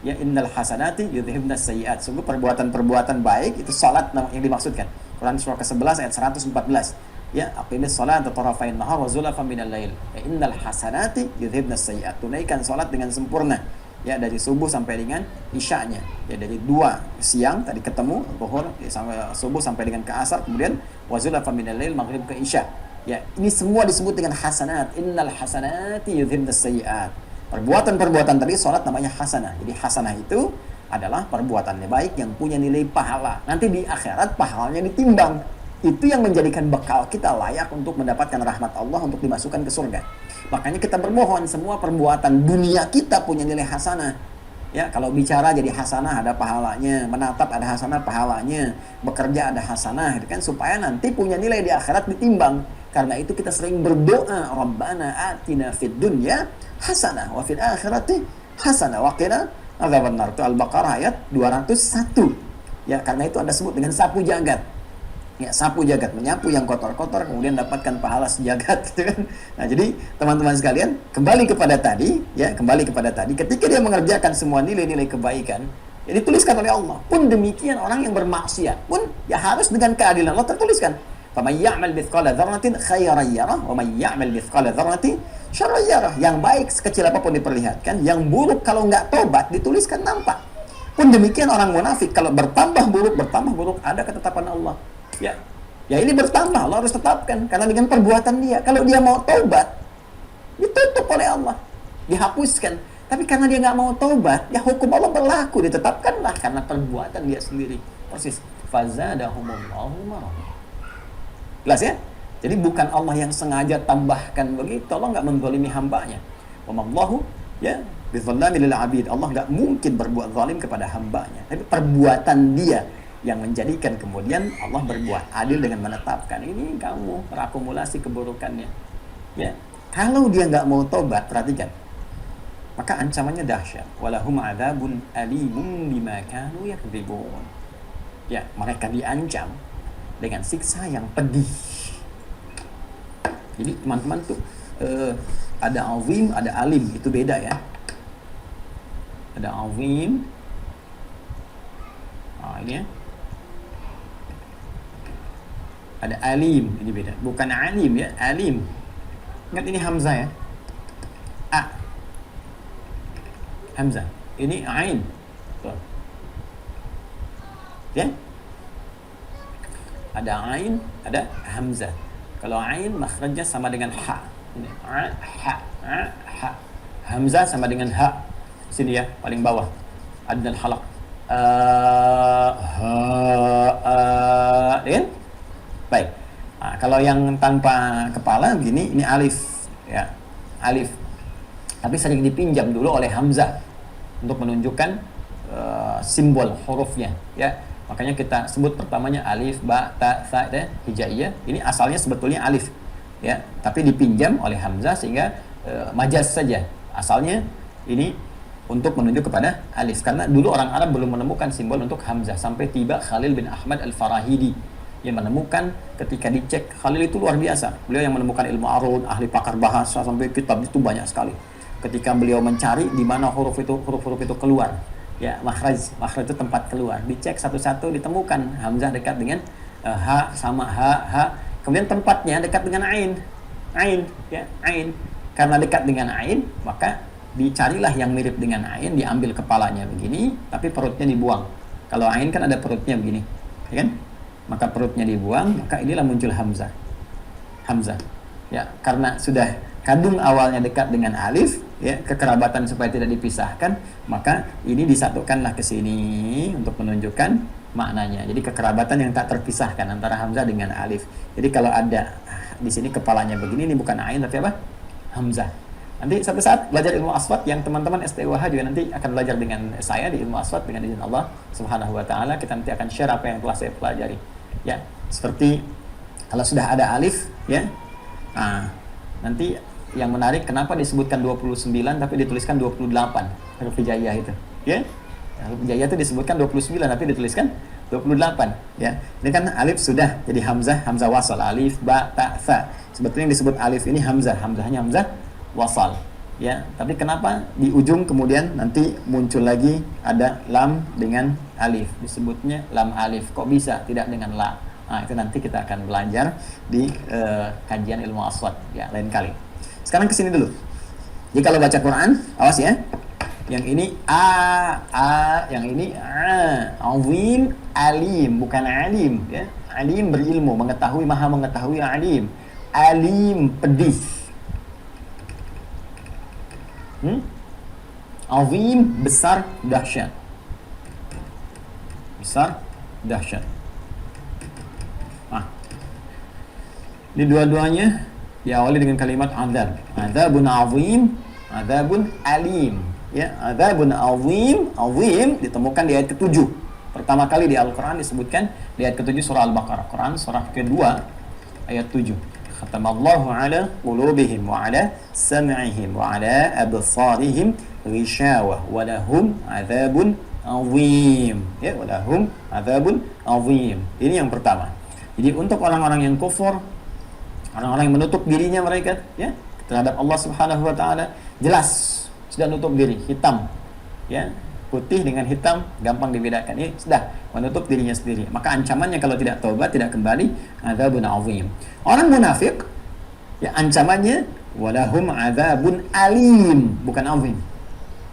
S1: Ya, innal hasanati yudhibnas sayyi'at. Sungguh perbuatan-perbuatan baik itu salat yang dimaksudkan. Quran surah ke-11 ayat 114. Ya, aqimis salata tarafain nahar wa zulafan minal lail. Ya, innal hasanati yudhibnas sayyi'at. Tunaikan salat dengan sempurna. Ya, dari subuh sampai dengan isya'nya. Ya, dari 2 siang tadi ketemu zuhur ya, sampai subuh sampai dengan ke asar, kemudian wa zulafan minal lail maghrib ke isya'. Ya, ini semua disebut dengan hasanat. Innal hasanati yudhibnas sayyi'at. Perbuatan-perbuatan tadi salat namanya hasanah. Jadi hasanah itu adalah perbuatannya baik yang punya nilai pahala. Nanti di akhirat pahalanya ditimbang. Itu yang menjadikan bekal kita layak untuk mendapatkan rahmat Allah untuk dimasukkan ke surga. Makanya kita bermohon semua perbuatan dunia kita punya nilai hasanah. Ya, kalau bicara jadi hasanah ada pahalanya, menatap ada hasanah pahalanya, bekerja ada hasanah, gitu kan, supaya nanti punya nilai di akhirat ditimbang. Karena itu kita sering berdoa, Rabbana atina fid dunya hasanah wa fil akhirati hasanah wa qina adzabannar. Itu Al-Baqarah ayat 201. Ya, karena itu Anda sebut dengan sapu jagat. Ya, sapu jagat, menyapu yang kotor-kotor kemudian dapatkan pahala sejagat, gitu kan. Nah, jadi teman-teman sekalian, kembali kepada tadi, ketika dia mengerjakan semua nilai-nilai kebaikan yang dituliskan oleh Allah. Pun demikian orang yang bermaksiat pun ya harus dengan keadilan Allah tertuliskan. Faman ya'mal mithqala dzarratin khairan yarah wa man ya'mal mithqala dzarratin syarran yarah. Yang baik sekecil apapun diperlihatkan, yang buruk kalau nggak tobat dituliskan nampak. Pun demikian orang munafik, kalau bertambah buruk ada ketetapan Allah. Ya ini bertambah, Allah harus tetapkan karena dengan perbuatan dia. Kalau dia mau taubat, ditutup oleh Allah, dihapuskan. Tapi karena dia nggak mau taubat, ya hukum Allah berlaku, ditetapkanlah karena perbuatan dia sendiri. Persis. Fazadahumullahu marah. Jelas ya? Jadi bukan Allah yang sengaja tambahkan begitu. Allah nggak menzalimi hambanya. Wallahu ya bidzallami lil abid. Allah nggak mungkin berbuat zalim kepada hambanya. Tapi perbuatan dia yang menjadikan kemudian Allah berbuat adil dengan menetapkan ini kamu terakumulasi keburukannya. Ya, kalau dia nggak mau tobat, perhatikan, maka ancamannya dahsyat. Walahum adzabun alimun bima kanu yakdzibun. Ya, mereka diancam dengan siksa yang pedih. Jadi teman-teman tuh ada azim, ada alim, itu beda ya. Ada azim, ini ya. Ada alim, ini beda. Bukan alim ya, alim. Ingat ini hamzah ya. A. Hamzah. Ini ain. Tuh. Ya. Ada ain, ada hamzah. Kalau ain makhrajnya sama dengan ha. Ini ha. Hamzah sama dengan ha. Sini ya, paling bawah. Adnal halaq. Ya. Baik. Nah, kalau yang tanpa kepala begini, ini alif ya. Alif. Tapi sering dipinjam dulu oleh hamzah untuk menunjukkan simbol hurufnya ya. Makanya kita sebut pertamanya alif, ba, ta, sa, ya, hijaiyah. Ini asalnya sebetulnya alif ya, tapi dipinjam oleh hamzah sehingga majaz saja. Asalnya ini untuk menunjuk kepada alif karena dulu orang Arab belum menemukan simbol untuk hamzah sampai tiba Khalil bin Ahmad Al-Farahidi yang menemukan. Ketika dicek, Khalil itu luar biasa. Beliau yang menemukan ilmu arud, ahli pakar bahasa, sampai kitab itu banyak sekali. Ketika beliau mencari di mana huruf-huruf itu keluar, ya makhraj itu tempat keluar, dicek satu-satu, ditemukan hamzah dekat dengan ha sama ha. Kemudian tempatnya dekat dengan ain, ya ain. Karena dekat dengan ain, maka dicarilah yang mirip dengan ain, diambil kepalanya begini, tapi perutnya dibuang. Kalau ain kan ada perutnya begini, ya kan? Maka perutnya dibuang, maka inilah muncul hamzah. Ya, karena sudah kandung awalnya dekat dengan alif, ya, kekerabatan supaya tidak dipisahkan, maka ini disatukanlah ke sini untuk menunjukkan maknanya. Jadi kekerabatan yang tak terpisahkan antara hamzah dengan alif. Jadi kalau ada di sini kepalanya begini, ini bukan ain tapi apa? Hamzah. Nanti satu saat belajar ilmu aswad yang teman-teman STUH juga nanti akan belajar dengan saya di ilmu aswad dengan izin Allah Subhanahu wa taala. Kita nanti akan share apa yang telah saya pelajari. Ya, seperti kalau sudah ada alif ya. Nah, nanti yang menarik kenapa disebutkan 29 tapi dituliskan 28 huruf hijaiyah itu. Ya. Huruf hijaiyah itu disebutkan 29 tapi dituliskan 28 ya. Ini kan alif sudah jadi hamzah wasal, alif, ba, ta, sa. Sebetulnya yang disebut alif ini hamzahnya hamzah wasal ya, tapi kenapa di ujung kemudian nanti muncul lagi ada lam dengan alif, disebutnya lam alif, kok bisa tidak dengan la? Nah, itu nanti kita akan belajar di kajian ilmu aswad ya lain kali. Sekarang kesini dulu. Jadi kalau baca Quran, awas ya, yang ini yang ini azim, alim, bukan alim ya. Alim berilmu, mengetahui, maha mengetahui, alim pedih. Azim besar, dahsyat. besar, dahsyat. Di dua-duanya diawali dengan kalimat azab. Azabun azim, azabun alim. Ya, azabun azim, azim ditemukan di ayat ke-7. Pertama kali di Al-Qur'an disebutkan di ayat ke-7 surah Al-Baqarah. Quran surah kedua ayat 7. Khatamallahu ala qulubihim wa ala sam'ihim wa ala absarihim ghishawah wa lahum azabun azim. Ya, wa lahum azabun azim. Ini yang pertama. Jadi untuk orang-orang yang kufur, orang-orang yang menutup dirinya mereka ya terhadap Allah Subhanahu wa taala, jelas sudah nutup diri, hitam. Ya, putih dengan hitam gampang dibedakan. Ini sudah menutup dirinya sendiri. Maka ancamannya kalau tidak taubat, tidak kembali, adzabun azim. Orang munafik ya ancamannya walahum adzabun alim, bukan azim.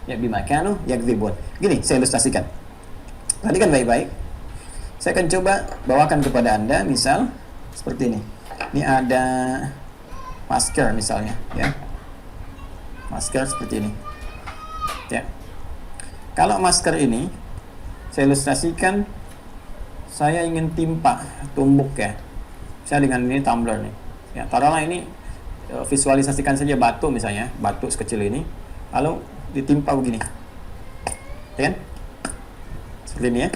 S1: Ya bima kanu yakdzibun. Gini, saya ilustrasikan. Perhatikan baik-baik. Saya akan coba bawakan kepada Anda misal seperti ini. Ini ada masker misalnya, ya. Masker seperti ini. Ya. Kalau masker ini saya ilustrasikan, saya ingin timpa tumbuk ya. Saya dengan ini tumbler nih. Ya, taruhlah ini visualisasikan saja batu misalnya, batu sekecil ini, lalu ditimpa begini. Ya kan? Seperti ini ya.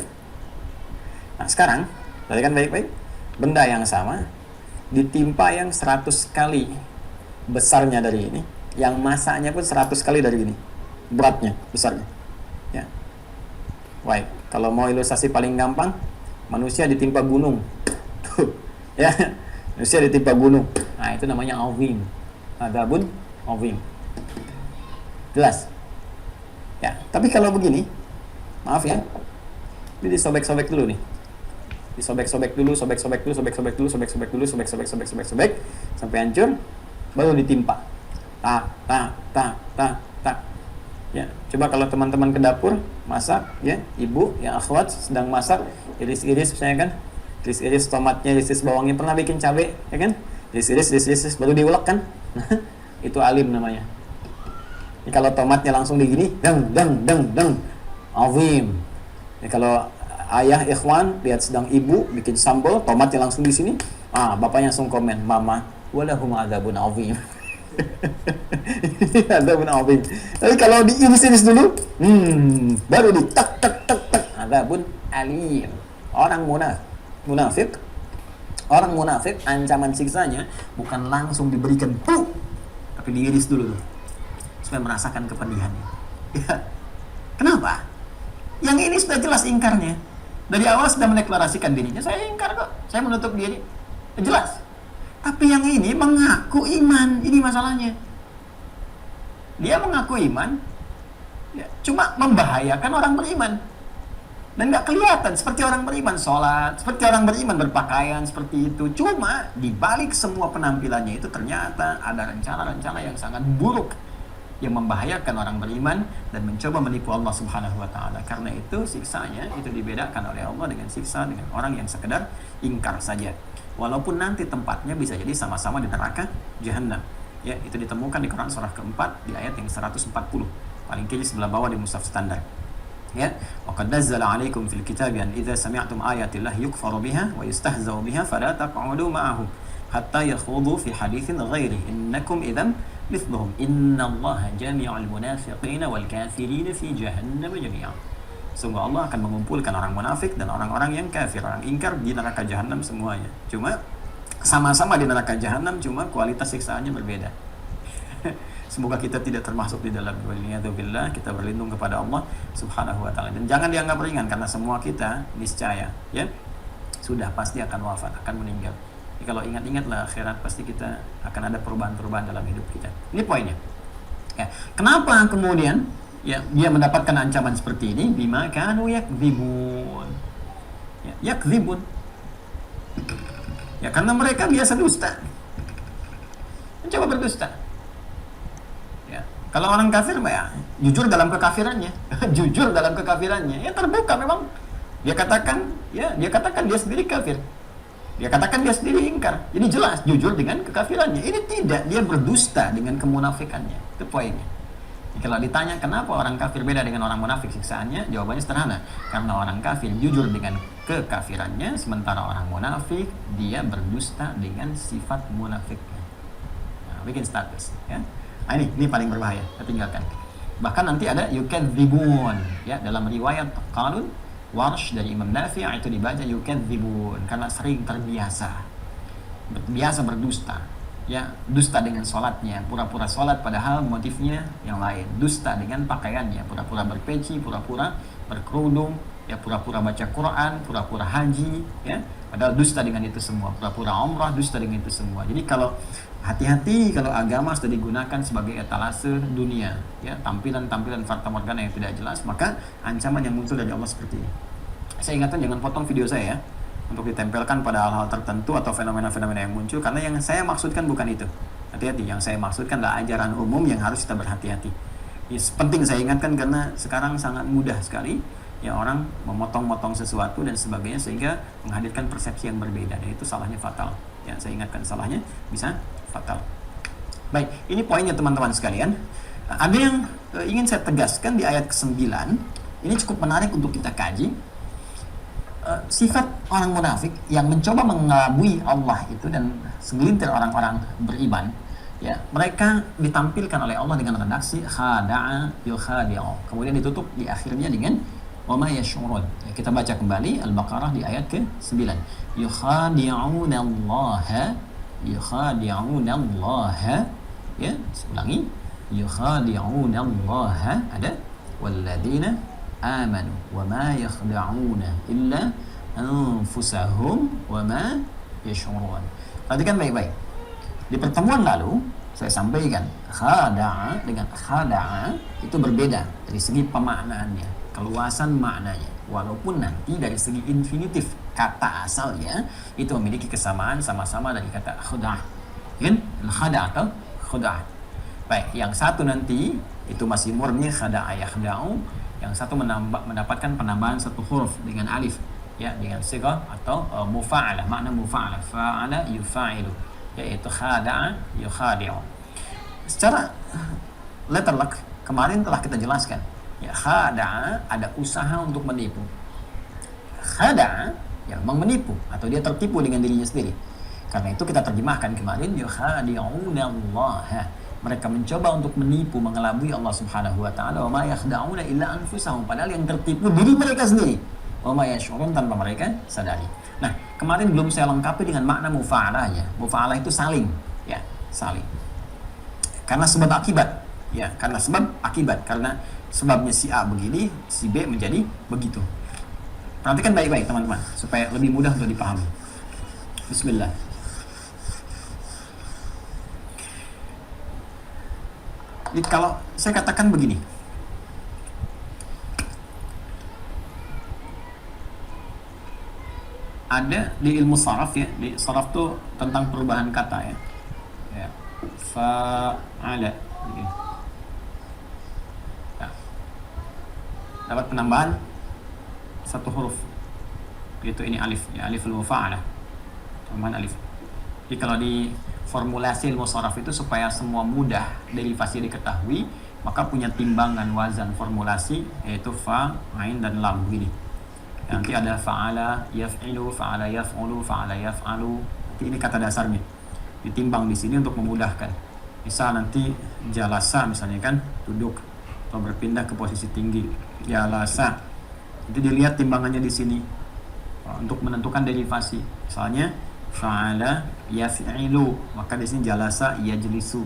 S1: Nah, sekarang perhatikan baik-baik. Benda yang sama ditimpa yang 100 kali besarnya dari ini, yang masanya pun 100 kali dari ini, beratnya, besarnya. Ya. Baik, kalau mau ilustrasi paling gampang, manusia ditimpa gunung. Tuh, ya. Manusia ditimpa gunung. Nah, itu namanya azim. Adzabun azim. Jelas? Ya, tapi kalau begini, maaf ya. Ini disobek-sobek dulu nih. Disobek-sobek dulu, sobek-sobek dulu, sobek-sobek dulu, sobek-sobek dulu, sobek-sobek sampai hancur, baru ditimpa. Tak. Ya, coba kalau teman-teman ke dapur masak, ya, ibu yang akhwat sedang masak, iris-iris misalnya kan, iris-iris tomatnya, iris-iris bawangnya, pernah bikin cabai, ya kan? Iris-iris baru diulek kan? Itu alim namanya. Ini kalau tomatnya langsung digini, dang, azim. Ya, kalau ayah ikhwan lihat sedang ibu bikin sambal, tomatnya langsung di sini, bapaknya langsung komen, mama, walahum adzabun azim. Adzabun azim. Tapi kalau diiris-iris dulu, baru di tak, adzabun alim. Orang munafik, ancaman siksanya bukan langsung diberikan, tapi diiris dulu supaya merasakan kepedihannya. Ya. Kenapa? Yang ini sudah jelas ingkarnya. Dari awal sudah mendeklarasikan dirinya, saya ingkar kok, saya menutup diri. Jelas. Tapi yang ini mengaku iman, ini masalahnya. Dia mengaku iman, ya, cuma membahayakan orang beriman. Dan nggak kelihatan seperti orang beriman sholat, seperti orang beriman berpakaian seperti itu. Cuma di balik semua penampilannya itu ternyata ada rencana-rencana yang sangat buruk yang membahayakan orang beriman dan mencoba menipu Allah Subhanahu wa taala. Karena itu siksanya itu dibedakan oleh Allah dengan siksa dengan orang yang sekedar ingkar saja. Walaupun nanti tempatnya bisa jadi sama-sama di neraka Jahannam. Ya, itu ditemukan di Quran surah keempat di ayat yang 140. Paling kiri sebelah bawah di mushaf standar. Ya, wa qad nazzala 'alaikum fil kitabi an idza sami'tum ayatillahi yukfaru biha wa yustahza'u biha fala taq'udu ma'ahum hatta yakhudu fi haditsin ghairi innakum idzan mithluhum innallaha jami'ul munafiqina wal kafirina fi jahannam jami'a. Sungguh Allah akan mengumpulkan orang munafik dan orang-orang yang kafir, orang ingkar di neraka Jahannam semuanya. Cuma sama-sama di neraka Jahannam, cuma kualitas siksaannya berbeda. Semoga kita tidak termasuk di dalam waliyadzubillah. Kita berlindung kepada Allah Subhanahu wa taala. Dan jangan dianggap ringan karena semua kita niscaya ya sudah pasti akan wafat, akan meninggal. Jadi kalau ingat-ingatlah akhirat, pasti kita akan ada perubahan-perubahan dalam hidup kita. Ini poinnya. Ya, kenapa kemudian ya dia mendapatkan ancaman seperti ini? Bima kanu yakdzibun. Ya, yakdzibun. Ya karena mereka biasa dusta. Mencoba berdusta. Ya, kalau orang kafir ya jujur dalam kekafirannya. Jujur dalam kekafirannya. Ya terbuka memang. Dia katakan dia sendiri kafir. Dia katakan dia sendiri ingkar. Jadi jelas jujur dengan kekafirannya. Ini tidak, dia berdusta dengan kemunafikannya. Itu poinnya. Kalau ditanya kenapa orang kafir beda dengan orang munafik siksaannya, jawabannya sederhana. Karena orang kafir jujur dengan kekafirannya, sementara orang munafik dia berdusta dengan sifat munafiknya. Nah, bikin status, ya. Nah, ini paling berbahaya, kita tinggalkan. Bahkan nanti ada yukadzibun, ya, dalam riwayat Qalun Warsh dari Imam Nafi' itu dibaca yukadzibun karena sering terbiasa berdusta, ya, dusta dengan sholatnya, pura-pura sholat padahal motifnya yang lain, dusta dengan pakaiannya, pura-pura berpeci, pura-pura berkerudung, ya, pura-pura baca Quran, pura-pura haji, ya, padahal dusta dengan itu semua, pura-pura umrah, dusta dengan itu semua. Jadi kalau hati-hati kalau agama sudah digunakan sebagai etalase dunia, ya, tampilan-tampilan fata morgana yang tidak jelas, maka ancaman yang muncul dari Allah seperti ini. Saya ingatkan jangan potong video saya, ya, untuk ditempelkan pada hal-hal tertentu atau fenomena-fenomena yang muncul, karena yang saya maksudkan bukan itu. Hati-hati, yang saya maksudkan adalah ajaran umum yang harus kita berhati-hati. Ini penting saya ingatkan karena sekarang sangat mudah sekali, ya, orang memotong-motong sesuatu dan sebagainya sehingga menghadirkan persepsi yang berbeda, dan itu salahnya fatal. Ya, saya ingatkan salahnya bisa fatal. Baik, ini poinnya teman-teman sekalian. Ada yang ingin saya tegaskan di ayat ke-9. Ini cukup menarik untuk kita kaji. Sifat orang munafik yang mencoba mengelabui Allah itu dan segelintir orang-orang beriman, ya, mereka ditampilkan oleh Allah dengan redaksi khada'a yukhadi'u. Kemudian ditutup di akhirnya dengan wa ma yash'urun. Ya, kita baca kembali Al-Baqarah di ayat ke-9. Yukhadi'unallaha, yukhadi'unallaha, ya, ulangi, yukhadi'unallaha, ada walladzina amanu wa ma yakhda'una illa anfusahum wa ma yash'urun. Perhatikan baik-baik. Di pertemuan lalu saya sampaikan khada'a dengan khada'a itu berbeda dari segi pemaknaannya, keluasan maknanya. Walaupun nanti dari segi infinitif kata asalnya itu memiliki kesamaan sama-sama dari kata khuda'ah, kan? Khada'a atau khuda'ah. Baik, yang satu nanti itu masih murni khada'a yakhda'u, yang satu mendapatkan penambahan satu huruf dengan alif, ya, dengan sighah atau mufa'alah, makna mufa'alah, fa'ala yufa'ilu, yaitu khada'a yukhadi'u. Secara letterlock kemarin telah kita jelaskan, ya, khada'a ada usaha untuk menipu. Khada'a yang menipu atau dia tertipu dengan dirinya sendiri. Karena itu kita terjemahkan kemarin yukhadi'unallaha. Mereka mencoba untuk menipu, mengelabui Allah Subhanahu wa taala. Wa ma yakhda'una illa anfusahum, padahal yang tertipu diri mereka sendiri. Wa ma yash'urun, tanpa mereka sadari. Nah, kemarin belum saya lengkapi dengan makna mufa'alahnya. Mufa'alah itu saling, ya, saling. Karena sebab akibat, ya, karena sebab akibat, karena sebabnya si A begini, si B menjadi begitu. Perhatikan baik-baik teman-teman supaya lebih mudah untuk dipahami. Bismillah. Jadi kalau saya katakan begini, ada di ilmu saraf, ya, di saraf itu tentang perubahan kata, ya, ya, fa'ala, ya, dapat penambahan satu huruf, yaitu ini alif, ya, aliful mufa'alah, tambahan alif. Jadi kalau di formulasi ilmu saraf itu supaya semua mudah derivasi diketahui, maka punya timbangan wazan formulasi yaitu fa, ain dan lam begini. Nanti ada fa'ala yaf'ilu, fa'ala yaf'ulu, fa'ala yaf'alu. Nanti ini kata dasarnya. Ditimbang di sini untuk memudahkan. Misal nanti jalasa misalnya kan duduk atau berpindah ke posisi tinggi. Jalasa. Itu dilihat timbangannya di sini untuk menentukan derivasi. Misalnya fa'ala yaf'ilu, maka di sini jalasa yajlisu,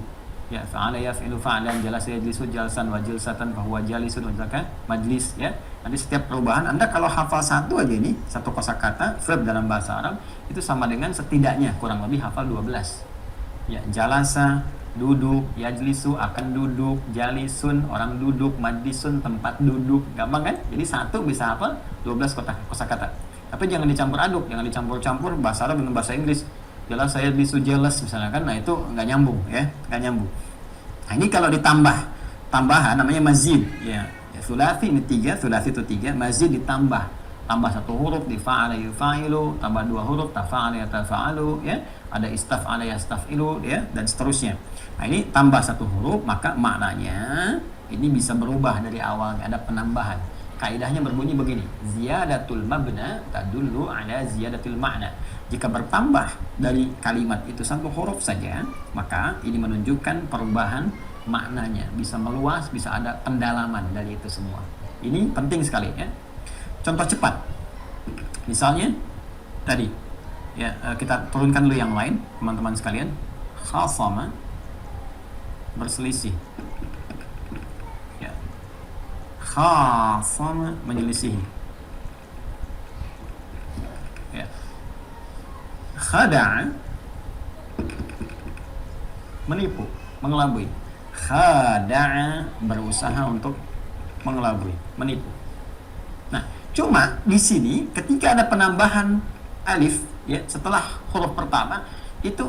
S1: ya, fa'ala yaf'ilu fa'alan, jalasa yajlisu jalsan wa jilsatan fa huwa jalisun, maka majlis, ya. Nanti setiap perubahan Anda kalau hafal satu aja ini, satu kosakata verb dalam bahasa Arab itu sama dengan setidaknya kurang lebih hafal 12. Ya, jalasa duduk, yajlisu akan duduk, jalisun orang duduk, majlisun tempat duduk, gampang kan? Jadi satu bisa hafal 12 kosakata. Tapi jangan dicampur aduk, jangan dicampur-campur bahasa Arab dengan bahasa Inggris. Jelas saya bisu jelas misalnya kan, nah itu nggak nyambung, ya, nggak nyambung. Nah ini kalau ditambah tambahan namanya mazid, ya, sulasi ini 3, sulasi itu 3, mazid ditambah tambah satu huruf di fa'ala yufa'ilu, tambah dua huruf tafa'ala yatafa'alu, ya, ada istaf'ala yastaf'ilu, ya, dan seterusnya. Nah, ini tambah satu huruf, maka maknanya ini bisa berubah dari awalnya, ada penambahan. Kaidahnya berbunyi begini, ziyadatul mabna tadullu ala ziyadatul ma'na. Jika bertambah dari kalimat itu satu huruf saja, maka ini menunjukkan perubahan maknanya, bisa meluas, bisa ada pendalaman dari itu semua. Ini penting sekali, ya. Contoh cepat, misalnya tadi, ya, kita turunkan dulu yang lain, teman-teman sekalian. Khasama, berselisih, ya. Khasama, menyelisihi, ya. Khada'a, menipu, mengelabui. Khada'a, berusaha untuk mengelabui, menipu. Nah, cuma di sini ketika ada penambahan alif, ya, setelah huruf pertama itu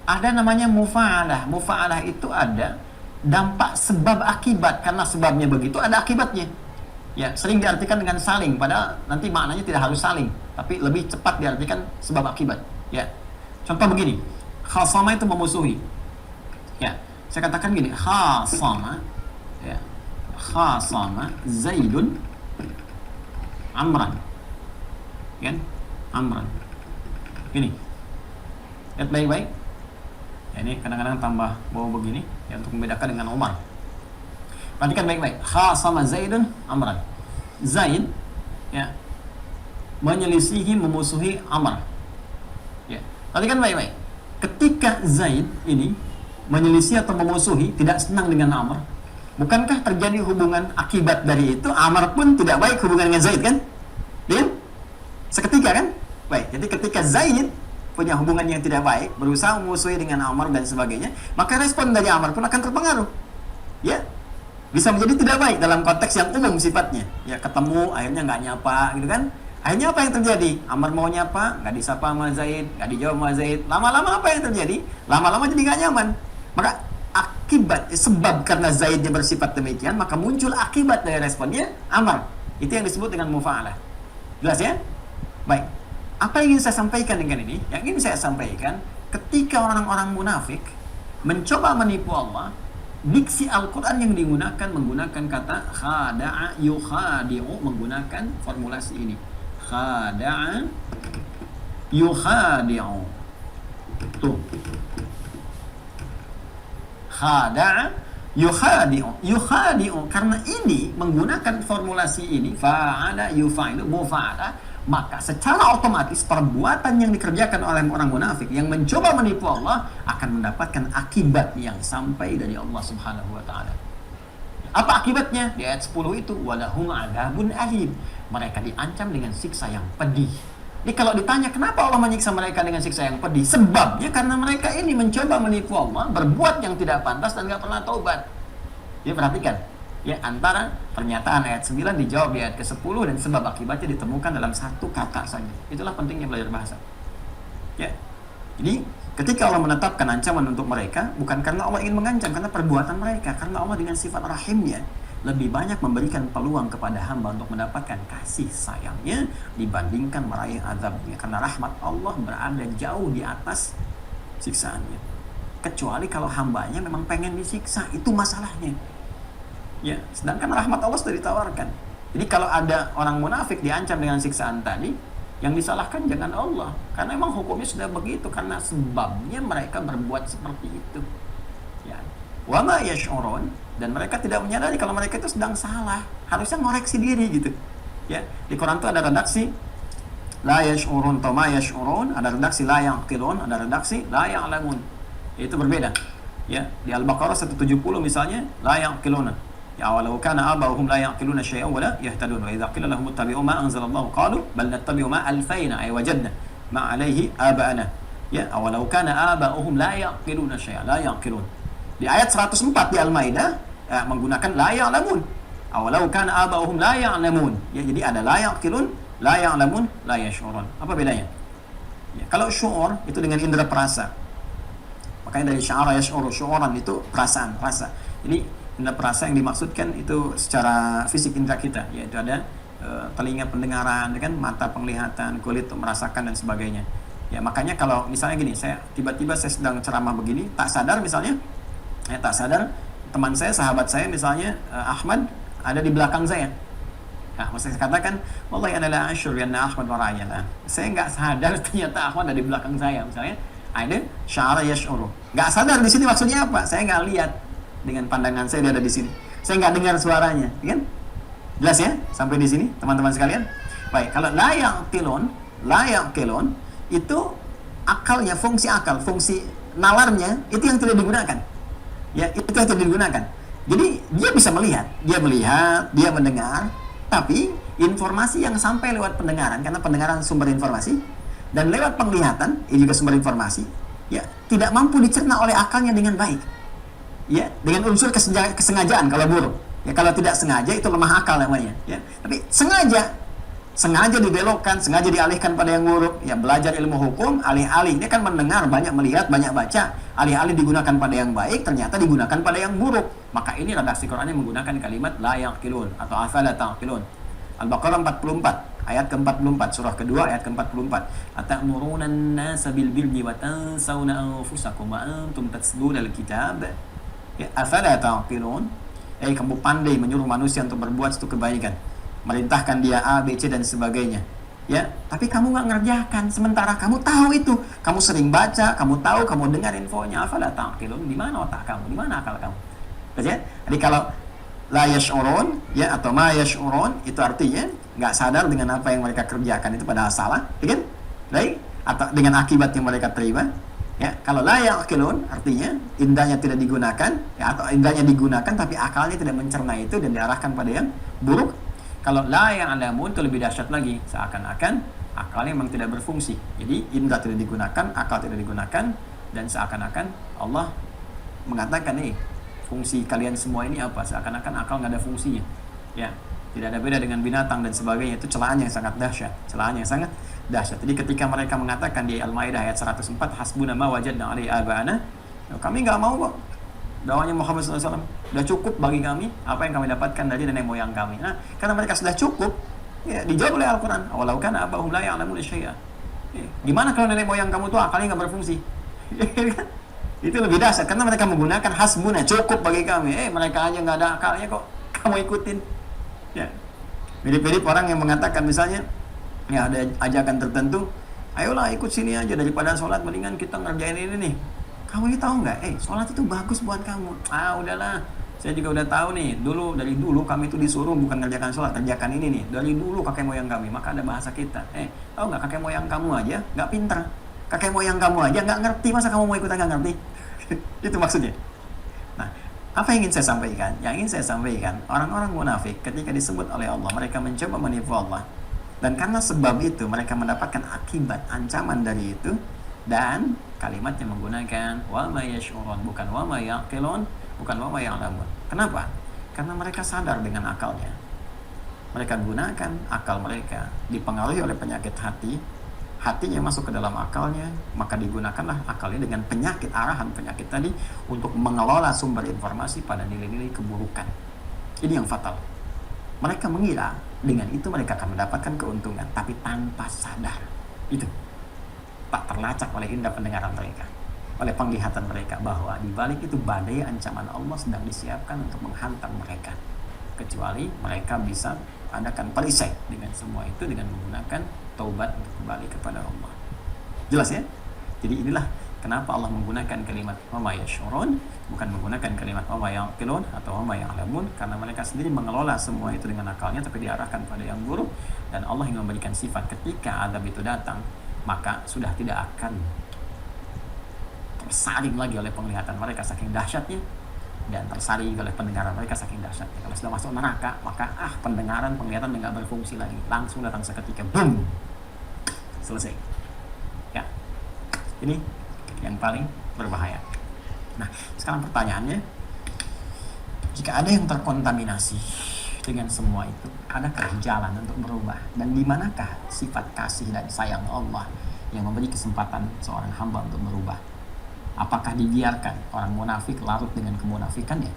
S1: ada namanya mufa'alah. Mufa'alah itu ada dampak sebab akibat, karena sebabnya begitu ada akibatnya. Ya, sering diartikan dengan saling, padahal nanti maknanya tidak harus saling, tapi lebih cepat diartikan sebab akibat. Ya, contoh begini, khasama itu memusuhi. Ya, saya katakan gini, khasama, ya, khasama Zaidun Amran, kan? Amran. Ini, lihat baik-baik. Ya, ini kadang-kadang tambah bawah begini, ya, untuk membedakan dengan Umar. Perhatikan baik-baik. Khasama Zaidun Amran. Zaid, ya, menyelisihi, memusuhi Amr. Ya, perhatikan baik-baik. Ketika Zaid ini menyelisih atau memusuhi, tidak senang dengan Amr, bukankah terjadi hubungan akibat dari itu? Amr pun tidak baik hubungan dengan Zaid, kan? Dia seketika, kan? Baik, jadi ketika Zaid punya hubungan yang tidak baik, berusaha memusuhi dengan Amr dan sebagainya, maka respon dari Amr pun akan terpengaruh. Ya, bisa menjadi tidak baik dalam konteks yang umum sifatnya. Ya, ketemu akhirnya nggak nyapa, gitu kan? Akhirnya apa yang terjadi? Amr mau nyapa, nggak disapa sama Zaid, nggak dijawab sama Zaid. Lama-lama apa yang terjadi? Lama-lama jadi nggak nyaman. Maka akibat, sebab karena Zaidnya bersifat demikian, maka muncul akibat dari responnya Amr. Itu yang disebut dengan mufa'alah. Jelas, ya? Baik. Apa yang ingin saya sampaikan dengan ini? Yang ingin saya sampaikan, ketika orang-orang munafik mencoba menipu Allah, diksi Al-Quran yang digunakan menggunakan kata khada'a yukhadi'u, menggunakan formulasi ini. Khada'a yukhadi'u. Tuh. Khada'a yukhadi'u. Yukhadi'u, karena ini menggunakan formulasi ini, fa'ala yufa'ilu, mufa'ala, maka secara otomatis perbuatan yang dikerjakan oleh orang munafik yang mencoba menipu Allah akan mendapatkan akibat yang sampai dari Allah Subhanahu wa taala. Apa akibatnya? Di ayat 10 itu, walahum adzabun alim. Mereka diancam dengan siksa yang pedih. Jadi kalau ditanya kenapa Allah menyiksa mereka dengan siksa yang pedih? Sebabnya karena mereka ini mencoba menipu Allah, berbuat yang tidak pantas dan tidak pernah taubat. Jadi perhatikan, ya, antara pernyataan ayat 9 dijawab di ayat ke-10 dan sebab akibatnya ditemukan dalam satu kata saja. Itulah pentingnya belajar bahasa. Ya. Jadi ketika Allah menetapkan ancaman untuk mereka, bukan karena Allah ingin mengancam, karena perbuatan mereka, karena Allah dengan sifat rahimnya lebih banyak memberikan peluang kepada hamba untuk mendapatkan kasih sayangnya dibandingkan meraih azabnya, karena rahmat Allah berada jauh di atas siksaannya. Kecuali kalau hambanya memang pengen disiksa, itu masalahnya. Ya, sedangkan rahmat Allah sudah ditawarkan. Jadi kalau ada orang munafik diancam dengan siksaan tadi, yang disalahkan jangan Allah, karena memang hukumnya sudah begitu, karena sebabnya mereka berbuat seperti itu. Ya, wa ma yash'urun, dan mereka tidak menyadari kalau mereka itu sedang salah, harusnya ngoreksi diri gitu. Ya, di Quran itu ada redaksi la yash'urun atau ma yash'urun, ada redaksi la yaqilun, ada redaksi la ya'lamun. Itu berbeda. Ya, di Al-Baqarah 170 misalnya la yaqiluna. Ya, walau kana aba'uhum la yaqiluna syai'an wa la yahtadun, wa idza qila lahum ittabi'u ma anzalallahu qalu bal nattabi'u ma alfayna ay wajadna ma alayhi aba'ana. Ya, walau kana aba'uhum la yaqiluna syai'an, la yaqilun. Di ayat 104 di Al-Maidah menggunakan la ya'lamun. Walau kana aba'uhum la ya'lamun. Ya, jadi ada la yaqilun, la ya'lamun, la yash'urun. Apa bedanya? Ya, kalau syu'ur itu dengan indera perasa. Makanya dari sya'ara yash'uru, syu'uran itu perasaan, rasa. Jadi indera perasa yang dimaksudkan itu secara fisik indera kita, yaitu ada telinga pendengaran, kan, mata penglihatan, kulit untuk merasakan dan sebagainya. Ya, makanya kalau misalnya gini, saya tiba-tiba saya sedang ceramah begini, tak sadar misalnya, tak sadar teman saya, sahabat saya misalnya Ahmad ada di belakang saya. Nah, maksud saya katakan, wallahi ana la asyur anna Ahmad wara'ayana. Saya nggak sadar ternyata Ahmad ada di belakang saya misalnya. Ada syara yash'uru. Nggak sadar di sini maksudnya apa? Saya nggak lihat dengan pandangan saya dia ada di sini. Saya nggak dengar suaranya, kan? Jelas ya sampai di sini teman-teman sekalian? Baik, kalau la yaqilun itu akalnya, fungsi akal, fungsi nalarnya itu yang tidak digunakan. Ya, itu yang tidak digunakan. Jadi dia bisa melihat, dia mendengar, tapi informasi yang sampai lewat pendengaran, karena pendengaran sumber informasi, dan lewat penglihatan ini juga sumber informasi, ya tidak mampu dicerna oleh akalnya dengan baik. Ya, dengan unsur kesengajaan kalau buruk. Ya, kalau tidak sengaja itu lemah akal namanya, ya. Tapi sengaja dibelokkan, sengaja dialihkan pada yang buruk. Ya, belajar ilmu hukum, alih-alih dia kan mendengar, banyak melihat, banyak baca, alih-alih digunakan pada yang baik, ternyata digunakan pada yang buruk. Maka ini redaksi Qur'annya menggunakan kalimat la yaqilun atau afala taqilun. Al-Baqarah 44 ayat ke-44, surah kedua ayat ke-44. Atamuruna an-nasa bil birri wa tansawna anfusakum wa antum tatluna al-kitab. Ya, afala taqilun. Kamu pandai menyuruh manusia untuk berbuat suatu kebaikan, merintahkan dia A, B, C dan sebagainya. Ya, tapi kamu nggak ngerjakan. Sementara kamu tahu itu, kamu sering baca, kamu tahu, kamu dengar infonya. Afala taqilun, di mana otak kamu, di mana akal kamu? Ya? Jadi kalau la yash'urun, ya, atau ma yash'urun, itu artinya nggak sadar dengan apa yang mereka kerjakan itu padahal salah, ya kan? Baik, atau dengan akibat yang mereka terima. Ya, kalau la yaqilun artinya indahnya tidak digunakan, ya, atau indahnya digunakan tapi akalnya tidak mencerna itu dan diarahkan pada yang buruk. Kalau la ya'lamun itu lebih dahsyat lagi, seakan-akan akalnya memang tidak berfungsi. Jadi indah tidak digunakan, akal tidak digunakan, dan seakan-akan Allah mengatakan nih, fungsi kalian semua ini apa? Seakan-akan akal nggak ada fungsinya. Ya, tidak ada beda dengan binatang dan sebagainya. Itu celaan yang sangat dahsyat, Jadi ketika mereka mengatakan di Al-Maidah ayat 104, hasbuna ma wajadna alaihi aba'ana, kami nggak mau kok dakwahnya Muhammad SAW, sudah cukup bagi kami apa yang kami dapatkan dari nenek moyang kami. Nah, karena mereka sudah cukup, ya, dijawab oleh Al-Quran, walau kana abahum la ya'lamuna syai'a. Gimana kalau nenek moyang kamu tuh akalnya nggak berfungsi? Itu lebih dahsyat karena mereka menggunakan hasbuna, cukup bagi kami. Mereka aja nggak ada akalnya kok kamu ikutin. Ya, mirip-mirip orang yang mengatakan misalnya, ya ada ajakan tertentu, ayolah ikut sini aja, daripada sholat mendingan kita ngerjain ini nih. Kamu ini tahu nggak? Sholat itu bagus buat kamu. Udahlah, saya juga udah tahu nih. Dari dulu kami itu disuruh bukan ngerjakan sholat, kerjakan ini nih. Dari dulu kakek moyang kami. Maka ada bahasa kita. Tahu nggak, kakek moyang kamu aja nggak pintar. Kakek moyang kamu aja nggak ngerti, masa kamu mau ikutan nggak ngerti? Itu maksudnya. Nah, apa yang ingin saya sampaikan? Yang ingin saya sampaikan, orang-orang munafik ketika disebut oleh Allah, mereka mencoba menipu Allah. Dan karena sebab itu mereka mendapatkan akibat ancaman dari itu, dan kalimatnya menggunakan wa ma yash'urun, bukan wa ma yaqilun, bukan wa ma ya'lamun. Kenapa? Karena mereka sadar dengan akalnya. Mereka gunakan akal mereka, dipengaruhi oleh penyakit hati, hatinya masuk ke dalam akalnya, maka digunakanlah akalnya dengan penyakit, arahan penyakit tadi untuk mengelola sumber informasi pada nilai-nilai keburukan. Ini yang fatal. Mereka mengira dengan itu mereka akan mendapatkan keuntungan, tapi tanpa sadar. Itu tak terlacak oleh indera pendengaran mereka, oleh penglihatan mereka, bahwa di balik itu badai ancaman Allah sedang disiapkan untuk menghantam mereka. Kecuali mereka bisa adakan perisai dengan semua itu dengan menggunakan taubat untuk kembali kepada Allah. Jelas ya? Jadi inilah kenapa Allah menggunakan kalimat wa ma yash'urun, bukan menggunakan kalimat wa ma yaqilun atau wa ma ya'lamun, karena mereka sendiri mengelola semua itu dengan akalnya tapi diarahkan pada yang buruk. Dan Allah ingin memberikan sifat ketika azab itu datang, maka sudah tidak akan tersaring lagi oleh penglihatan mereka saking dahsyatnya, dan tersaring oleh pendengaran mereka saking dahsyatnya. Kalau sudah masuk neraka, maka pendengaran, penglihatan nggak berfungsi lagi, langsung datang seketika, boom, selesai. Ya, ini yang paling berbahaya. Nah, sekarang pertanyaannya, jika ada yang terkontaminasi dengan semua itu, adakah jalan untuk berubah? Dan di manakah sifat kasih dan sayang Allah yang memberi kesempatan seorang hamba untuk berubah? Apakah dibiarkan orang munafik larut dengan kemunafikannya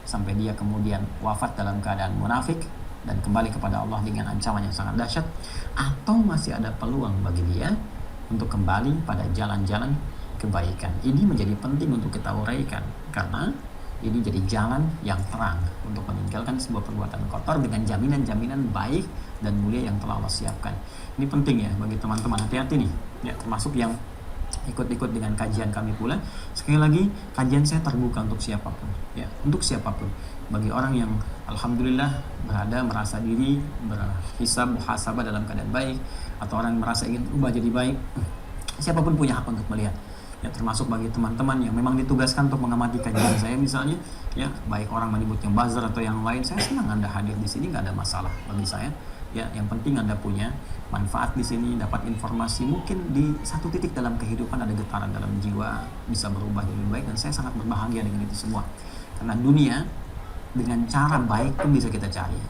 S1: sampai dia kemudian wafat dalam keadaan munafik, dan kembali kepada Allah dengan ancaman yang sangat dahsyat, atau masih ada peluang bagi dia untuk kembali pada jalan-jalan kebaikan. Ini menjadi penting untuk kita uraikan, karena ini jadi jalan yang terang untuk meninggalkan sebuah perbuatan kotor dengan jaminan-jaminan baik dan mulia yang telah Allah siapkan. Ini penting ya bagi teman-teman, hati-hati nih ya, termasuk yang ikut-ikut dengan kajian kami pula. Sekali lagi, kajian saya terbuka untuk siapapun ya, untuk siapapun. Bagi orang yang alhamdulillah merasa diri berhisab muhasabah dalam keadaan baik, atau orang yang merasa ingin berubah jadi baik, siapapun punya hak untuk melihat ya, termasuk bagi teman-teman yang memang ditugaskan untuk mengamati kajian saya misalnya ya, baik orang menyebutnya buzzer atau yang lain, saya senang Anda hadir di sini, nggak ada masalah bagi saya ya. Yang penting Anda punya manfaat di sini, dapat informasi, mungkin di satu titik dalam kehidupan ada getaran dalam jiwa, bisa berubah jadi lebih baik, dan saya sangat berbahagia dengan itu semua. Karena dunia dengan cara baik pun bisa kita cari,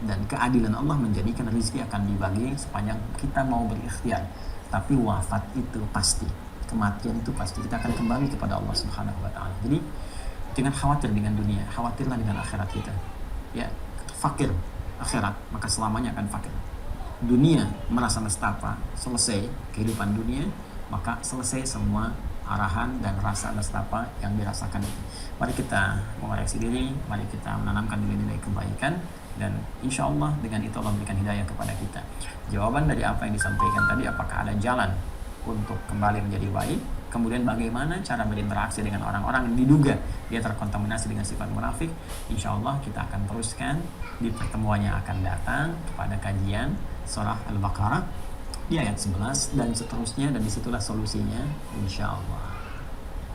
S1: dan keadilan Allah menjadikan rezeki akan dibagi sepanjang kita mau berikhtiar. Tapi wafat itu pasti, kematian itu pasti, kita akan kembali kepada Allah Subhanahu wa taala. Jadi jangan khawatir dengan dunia, khawatirlah dengan akhirat kita ya. Fakir akhirat maka selamanya akan fakir. Dunia merasa nestapa, selesai kehidupan dunia, maka selesai semua arahan dan rasa nestapa yang dirasakan itu. Mari kita mengoreksi diri, mari kita menanamkan nilai-nilai kebaikan, dan insya Allah dengan itu Allah berikan hidayah kepada kita. Jawaban dari apa yang disampaikan tadi, apakah ada jalan untuk kembali menjadi baik, kemudian bagaimana cara berinteraksi dengan orang-orang yang diduga dia terkontaminasi dengan sifat munafik, insya Allah kita akan teruskan di pertemuan yang akan datang kepada kajian surah Al-Baqarah di ayat 11 dan seterusnya, dan disitulah solusinya insya Allah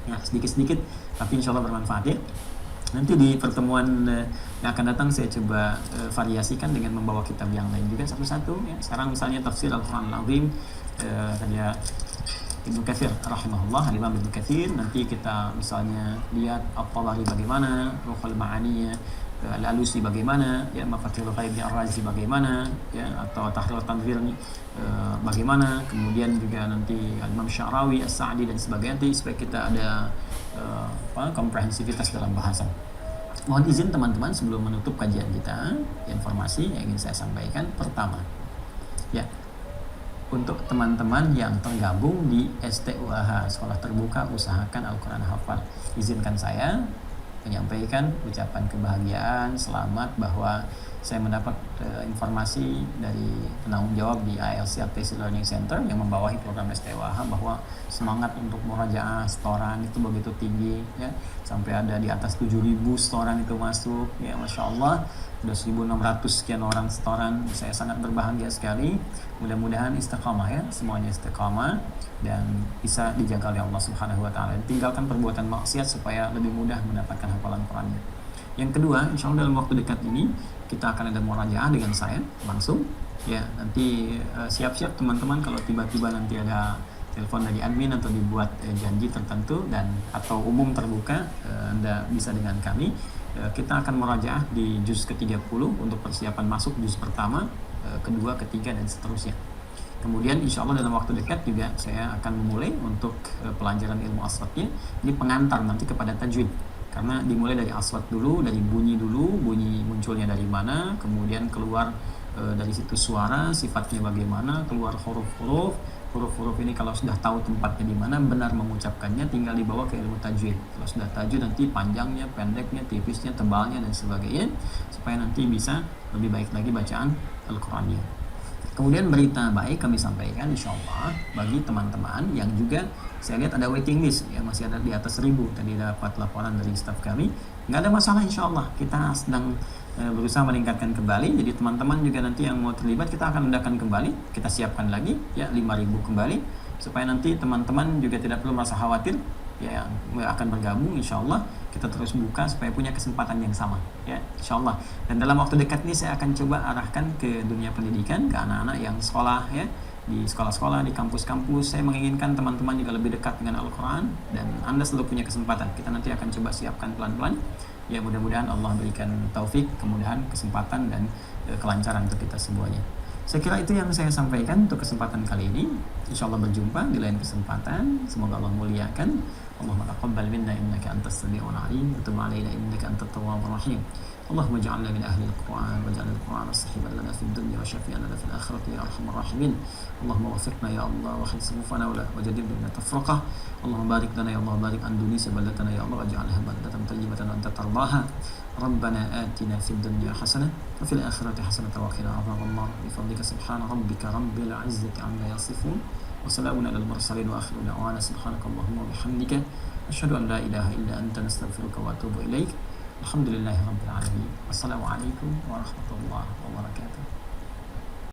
S1: ya, sedikit-sedikit tapi insya Allah bermanfaat ya. Nanti di pertemuan yang akan datang saya coba variasikan dengan membawa kitab yang lain juga satu-satu ya. Sekarang misalnya tafsir Al-Quran Al-Azim karya Ibnu Katsir rahimahullah, Imam Ibnu Katsir. Nanti kita misalnya lihat At-Tabari bagaimana, Ruhul Ma'aninya Al-Alusi bagaimana ya, Mafatihul Ghaibnya Ar-Razi bagaimana ya, atau Tahrir Tanwir bagaimana, kemudian juga nanti Imam Sya'rawi, As-Sa'di dan sebagainya, supaya kita ada komprehensivitas dalam bahasan. Mohon izin teman-teman sebelum menutup kajian kita, informasi yang ingin saya sampaikan. Pertama ya, untuk teman-teman yang tergabung di STUAH, Sekolah Terbuka Usahakan Al-Quran Hafal, izinkan saya menyampaikan ucapan kebahagiaan, selamat bahwa saya mendapat informasi dari penanggung jawab di ILC Aptesi Learning Center yang membawahi program STUAH bahwa semangat untuk murajaah setoran itu begitu tinggi ya, sampai ada di atas 7.000 setoran itu masuk ya, Masya Allah, sudah 1.600 sekian orang setoran. Saya sangat berbahagia sekali. Mudah-mudahan istiqamah ya, semuanya istiqamah dan bisa dijaga oleh Allah Subhanahu wa taala. Tinggalkan perbuatan maksiat supaya lebih mudah mendapatkan hafalan Qurannya. Yang kedua, insya Allah dalam waktu dekat ini kita akan ada murajaah dengan saya langsung ya. Nanti siap-siap teman-teman kalau tiba-tiba nanti ada telepon dari admin atau dibuat janji tertentu dan atau umum terbuka, Anda bisa dengan kami. Kita akan murajaah di juz ke-30 untuk persiapan masuk juz pertama, kedua, ketiga dan seterusnya. Kemudian insya Allah dalam waktu dekat juga saya akan memulai untuk pelajaran ilmu aswatnya. Ini pengantar nanti kepada tajwid, karena dimulai dari aswat dulu, dari bunyi dulu, bunyi munculnya dari mana, kemudian keluar dari situ suara, sifatnya bagaimana, keluar huruf-huruf. Huruf-huruf ini kalau sudah tahu tempatnya di mana, benar mengucapkannya, tinggal dibawa ke ilmu tajwid. Kalau sudah tajwid nanti panjangnya, pendeknya, tipisnya, tebalnya dan sebagainya, supaya nanti bisa lebih baik lagi bacaan Al-Qur'annya. Kemudian berita baik kami sampaikan insya Allah bagi teman-teman yang juga saya lihat ada waiting list ya, masih ada di atas 1.000 tadi dapat laporan dari staf kami. Nggak ada masalah insya Allah, kita sedang berusaha meningkatkan kembali. Jadi teman-teman juga nanti yang mau terlibat kita akan undangkan kembali, kita siapkan lagi ya 5.000 kembali, supaya nanti teman-teman juga tidak perlu merasa khawatir ya, akan bergabung. Insya Allah kita terus buka supaya punya kesempatan yang sama ya, insya Allah. Dan dalam waktu dekat ini saya akan coba arahkan ke dunia pendidikan, ke anak-anak yang sekolah ya, di sekolah-sekolah, di kampus-kampus. Saya menginginkan teman-teman juga lebih dekat dengan Al-Quran, dan Anda selalu punya kesempatan. Kita nanti akan coba siapkan pelan-pelan ya, mudah-mudahan Allah berikan taufik, kemudahan, kesempatan dan kelancaran untuk kita semuanya. Saya kira itu yang saya sampaikan untuk kesempatan kali ini. Insya Allah berjumpa di lain kesempatan. Semoga Allah muliakan. Allahumma taqabbal minna innaka antas sami'ul alim wa tub 'alaina innaka antat tawwabur rahim. اللهم اجعلنا من أهل القرآن واجعل القرآن صحيبا لنا في الدنيا وشفيعا لنا في الآخرة يا أرحم الراحمين. اللهم وفقنا يا الله وخذ صفوفنا وجدد من التفرقة. اللهم بارك لنا يا الله، بارك أندونيسيا بلدتنا يا الله، واجعلها بلدة طيبة أنت ترضاها. ربنا آتنا في الدنيا حسنة وفي الآخرة حسنة وقنا عذاب النار بفضلك سبحان ربك رب العزة عما يصفون وسلام على المرسلين وآخر دعوانا سبحانك اللهم وبحمدك أشهد أن لا إله إلا أنت نستغفرك وأتوب إليك. Alhamdulillahirabbil alamin. Wassalamualaikum warahmatullahi wabarakatuh.